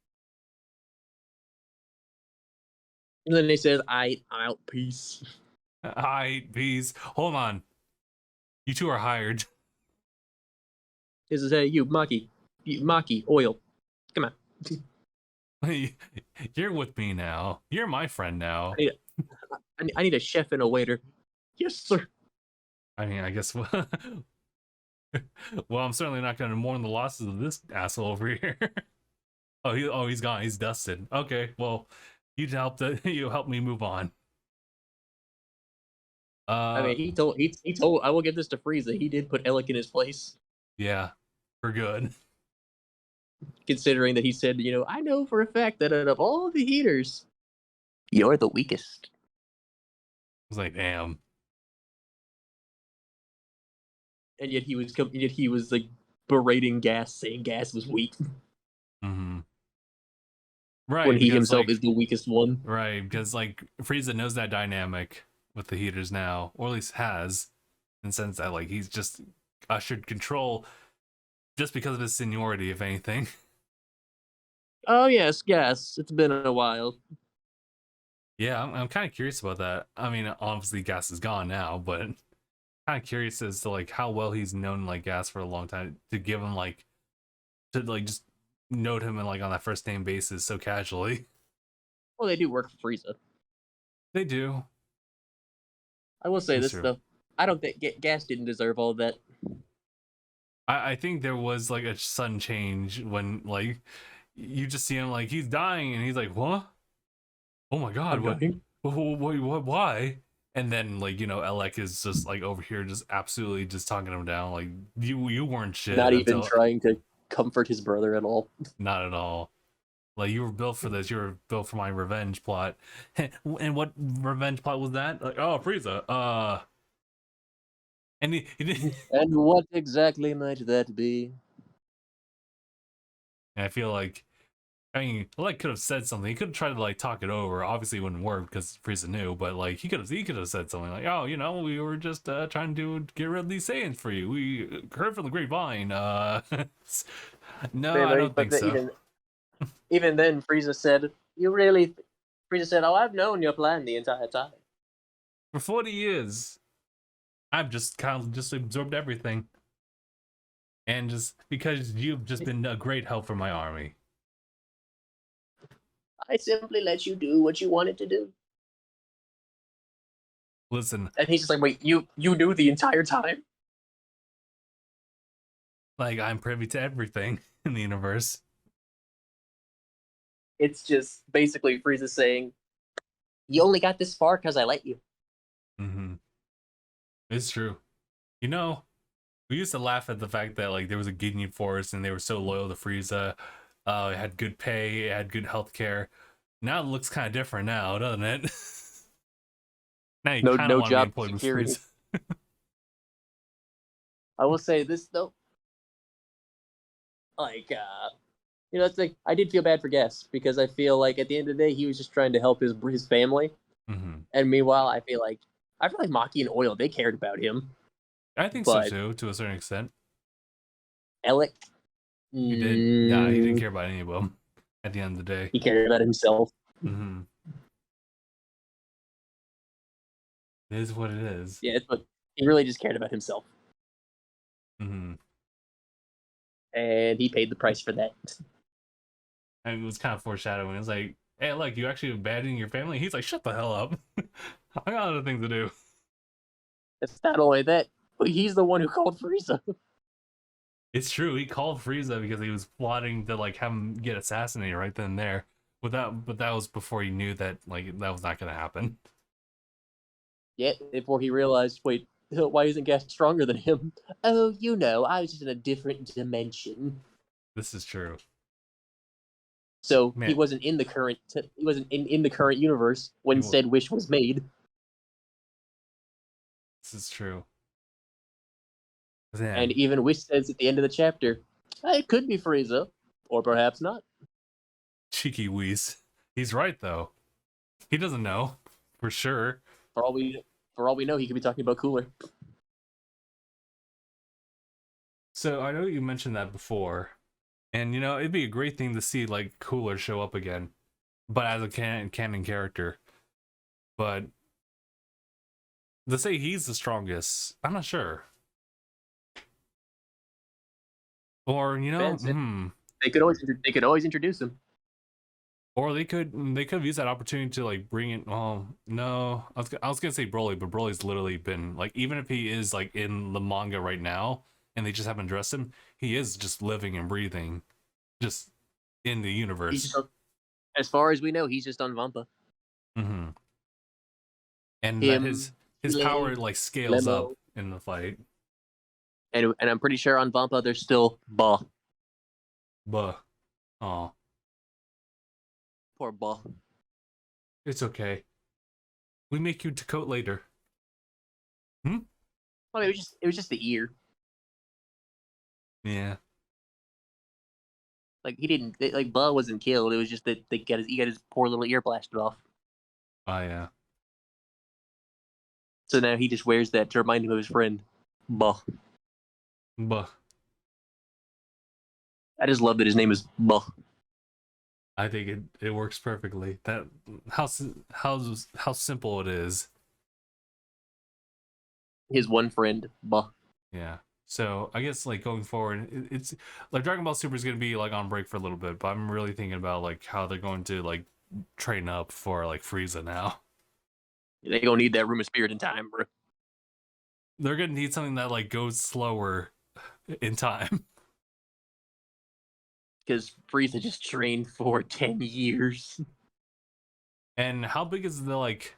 And then he says, I'm out, peace. Peace. Hold on. You two are hired. He says, hey, you, Maki, oil. Come on. You're with me now. You're my friend now. I need a chef and a waiter. Yes, sir. I mean, I guess. Well, I'm certainly not going to mourn the losses of this asshole over here. He's gone. He's dusted. Okay, well, you helped me move on. I mean, he told. I will give this to Frieza. He did put Alec in his place. Yeah, for good. Considering that he said, I know for a fact that out of all the heaters, you're the weakest. I was like, damn. And yet he was like berating Gas, saying Gas was weak. Mm-hmm. Right. When he himself is the weakest one. Right, because like Frieza knows that dynamic with the heaters now, or at least has, in the sense that like he's just ushered control just because of his seniority, if anything. Oh yes, Gas. It's been a while. Yeah, I'm kind of curious about that. I mean, obviously Gas is gone now, but kind of curious as to like how well he's known like Gas for a long time to give him like to like just note him in like on that first name basis so casually. Well, they do work for Frieza. They do. I will say this though. I don't think Gas didn't deserve all that. I think there was like a sudden change when like you just see him like he's dying and he's like, what? Oh my god, what? Why? And then like Elec is just like over here just absolutely just talking him down like you weren't shit. Not even trying to comfort his brother at all. Not at all. Like, you were built for this. You were built for my revenge plot. And what revenge plot was that? Like, oh, Frieza. And he didn't. And what exactly might that be? And I feel like, I mean, like could have said something. He could have tried to like talk it over. Obviously, it wouldn't work because Frieza knew. But like, he could have said something like, "Oh, we were just trying to get rid of these Saiyans for you. We heard from the grapevine." No, I don't think so. Even then, Frieza said, "Oh, I've known your plan the entire time." For 40 years, I've just kind of just absorbed everything. And just because you've just been a great help for my army. I simply let you do what you wanted to do. Listen. And he's just like, wait, you knew the entire time? Like, I'm privy to everything in the universe. It's just basically Frieza saying, you only got this far because I let you. Mm-hmm. It's true. We used to laugh at the fact that like there was a Ginyu Force and they were so loyal to Frieza. It had good pay, it had good healthcare. Now it looks kind of different now, doesn't it? Now you kind of want to be employed with Frieza. I will say this though. Like, it's like I did feel bad for Gas because I feel like at the end of the day he was just trying to help his family, and meanwhile I feel like Maki and Oil, they cared about him. I think so too, to a certain extent. Alec, he didn't care about any of them. At the end of the day, he cared about himself. Mm-hmm. It is what it is. Yeah, he really just cared about himself. Mm-hmm. And he paid the price for that. And it was kind of foreshadowing. It was like, hey, look, you actually abandoning your family? He's like, shut the hell up. I got other things to do. It's not only that, but he's the one who called Frieza. It's true. He called Frieza because he was plotting to like have him get assassinated right then and there. But that was before he knew that like that was not gonna happen. Yet, before he realized, wait, why isn't Gas stronger than him? Oh, you know, I was just in a different dimension. This is true. So he Man, wasn't in the current. He wasn't in the current universe when said wish was made. this is true. And Man, even Wish says at the end of the chapter, it could be Frieza, or perhaps not. cheeky Whis. He's right though. He doesn't know for sure. For all we know, he could be talking about Cooler. So I know you mentioned that before, and you know it'd be a great thing to see like Cooler show up again, but as a canon character. But to say he's the strongest, I'm not sure. Or you know, They could always introduce him. or they could use that opportunity to like bring in. Oh no, I was gonna say Broly, but Broly's literally been like, even if he is like in the manga right now, and they just haven't addressed him, he is just living and breathing, just in the universe. As far as we know, he's just on Vampa. Mm-hmm. And Him, that his power like scales up in the fight. And I'm pretty sure on Vampa there's still Ba. But oh, Poor Ba. it's okay. We make you to coat later. Hmm. I mean, it was just the ear. Yeah. Like he didn't like Ba wasn't killed. It was just that he got his poor little ear blasted off. Oh yeah. So now he just wears that to remind him of his friend, Ba. But I just love that his name is Ba. I think it works perfectly. That how simple it is. His one friend, Ba. Yeah. So I guess like going forward, it's like Dragon Ball Super is gonna be like on break for a little bit, but I'm really thinking about like how they're going to like train up for like Frieza now. They gonna need that room of spirit in time, bro. They're gonna need something that like goes slower in time. Because Frieza just trained for 10 years. And how big is the like?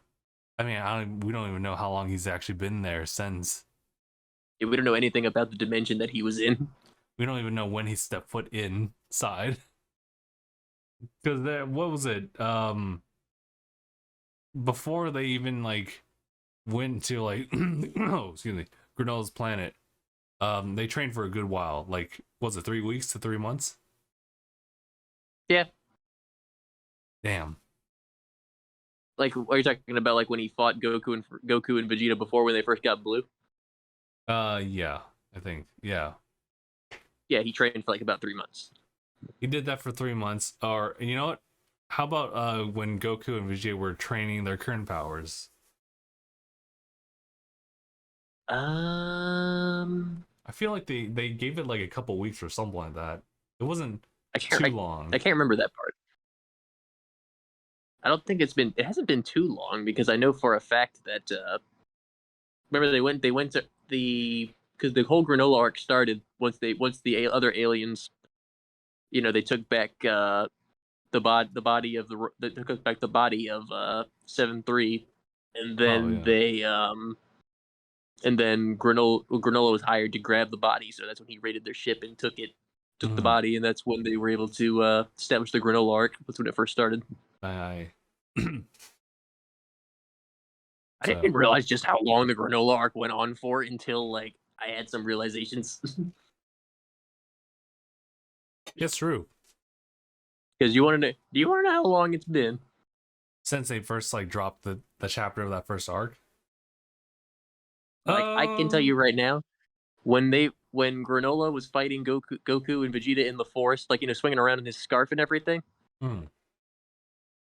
I mean, we don't even know how long he's actually been there since. We don't know anything about the dimension that he was in. We don't even know when he stepped foot inside. Because what was it? Before they even like went to like oh, excuse me, Granola's planet, they trained for a good while. Like, was it 3 weeks to 3 months? Yeah. Damn. Like, are you talking about like when he fought Goku and Vegeta before when they first got blue? Yeah, I think, yeah. Yeah, he trained for like about 3 months. He did that for 3 months. Or you know what? How about when Goku and Vegeta were training their current powers? I feel like they gave it like a couple weeks or something like that. It wasn't too long. I can't remember that part. I don't think it hasn't been too long because I know for a fact that remember they went to because the whole Granola arc started once the other aliens, you know, they took back the body of they took back the body of 7-3, and then and then Granola was hired to grab the body, so that's when he raided their ship and took the body, and that's when they were able to establish the Granola arc. That's when it first started. I didn't realize just how long the Granola arc went on for until like I had some realizations. It's true. Because do you want to know how long it's been Since they first like dropped the chapter of that first arc? Like I can tell you right now, when Granola was fighting Goku and Vegeta in the forest, like, you know, swinging around in his scarf and everything,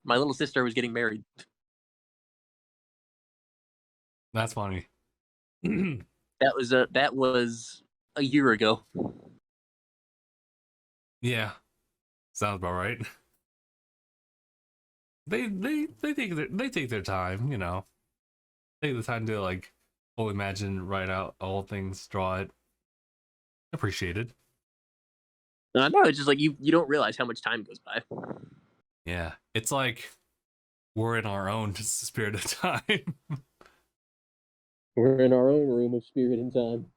my little sister was getting married. That's funny. That was a year ago. Yeah, sounds about right. they take their time, you know. Take the time to like fully imagine, write out all things, draw it. Appreciated. No, it's just like you don't realize how much time goes by. Yeah. It's like we're in our own spirit of time. We're in our own room of spirit and time.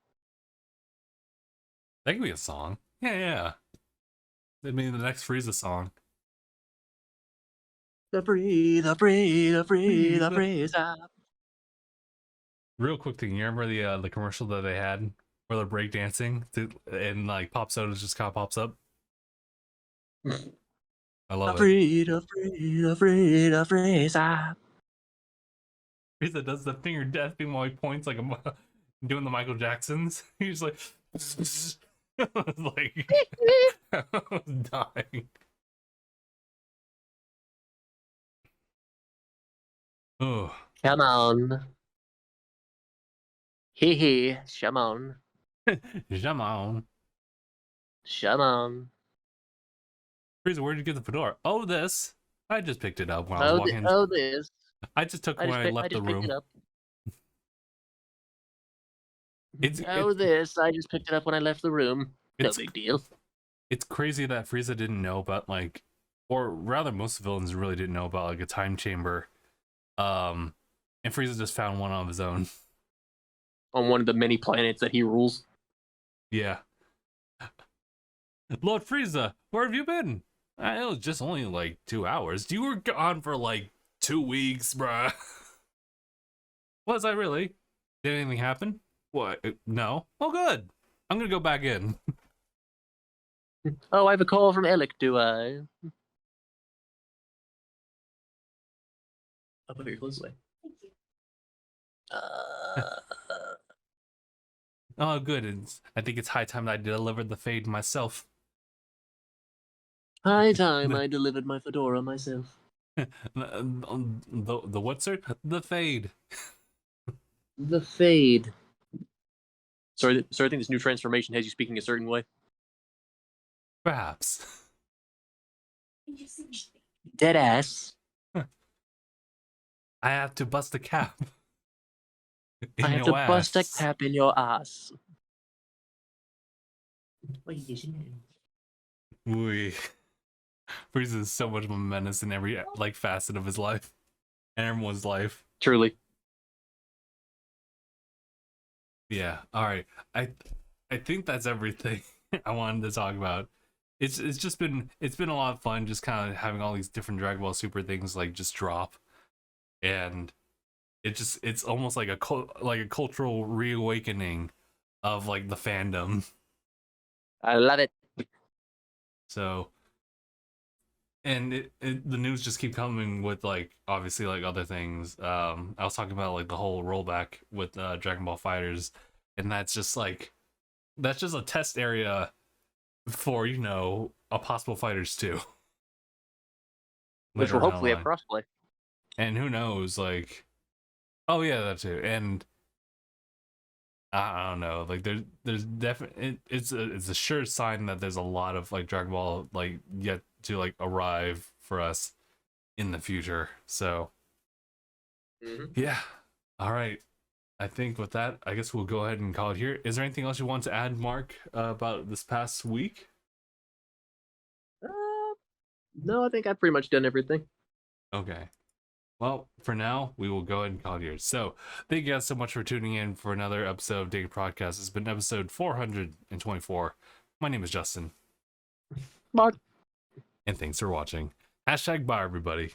That could be a song. Yeah, yeah. I mean, the next Frieza song. The Frieza. Real quick thing, you remember the commercial that they had where they're breakdancing and like Pop Soda just kind of pops up? I love it. Frieza. Frieza does the finger death beam while he points like a doing the Michael Jacksons. He's like, like I was dying. Oh, Come on. Hee, come on. come on. Come on. Frieza, where'd you get the fedora? Oh, this. I just picked it up when I was walking. This. I just took when I left the room. This. I just picked it up when I left the room. No big deal. It's crazy that Frieza didn't know about like, or rather, most villains really didn't know about like a time chamber. And Frieza just found one on his own. On one of the many planets that he rules. Yeah. Lord Frieza, where have you been? It was just only like 2 hours. You were gone for like 2 weeks, bruh. Was I really? Did anything happen? What? No? Oh, good. I'm gonna go back in. Oh, I have a call from Alec, do I? I'll put it closely. Thank you. Oh, good. I think it's high time that I delivered the fade myself. High time I delivered my fedora myself. The what, sir? The fade. The fade. So I think this new transformation has you speaking a certain way. Perhaps. Dead ass. I have to bust a cap. I have to bust a cap in your ass. Ooh. Frieza is so much of a menace in every like facet of his life and everyone's life. Truly. Yeah. All right. I think that's everything I wanted to talk about. It's been a lot of fun just kind of having all these different Dragon Ball Super things like just drop, and it's almost like a cultural reawakening of like the fandom. I love it. So, and the news just keep coming with like obviously like other things. I was talking about like the whole rollback with Dragon Ball Fighters, and that's just a test area for, you know, a possible Fighters 2. Which will hopefully have crossplay. And who knows, like, oh yeah, that too. And I don't know, like there's definitely it's a sure sign that there's a lot of like Dragon Ball like yet to like arrive for us in the future. So yeah, all right. I think with that, I guess we'll go ahead and call it here. Is there anything else you want to add, Mark, about this past week? No, I think I've pretty much done everything. Okay. Well, for now, we will go ahead and call it here. So, thank you guys so much for tuning in for another episode of DangIT Prodcast. It's been episode 424. My name is Justin. Mark. And thanks for watching. #bye, everybody.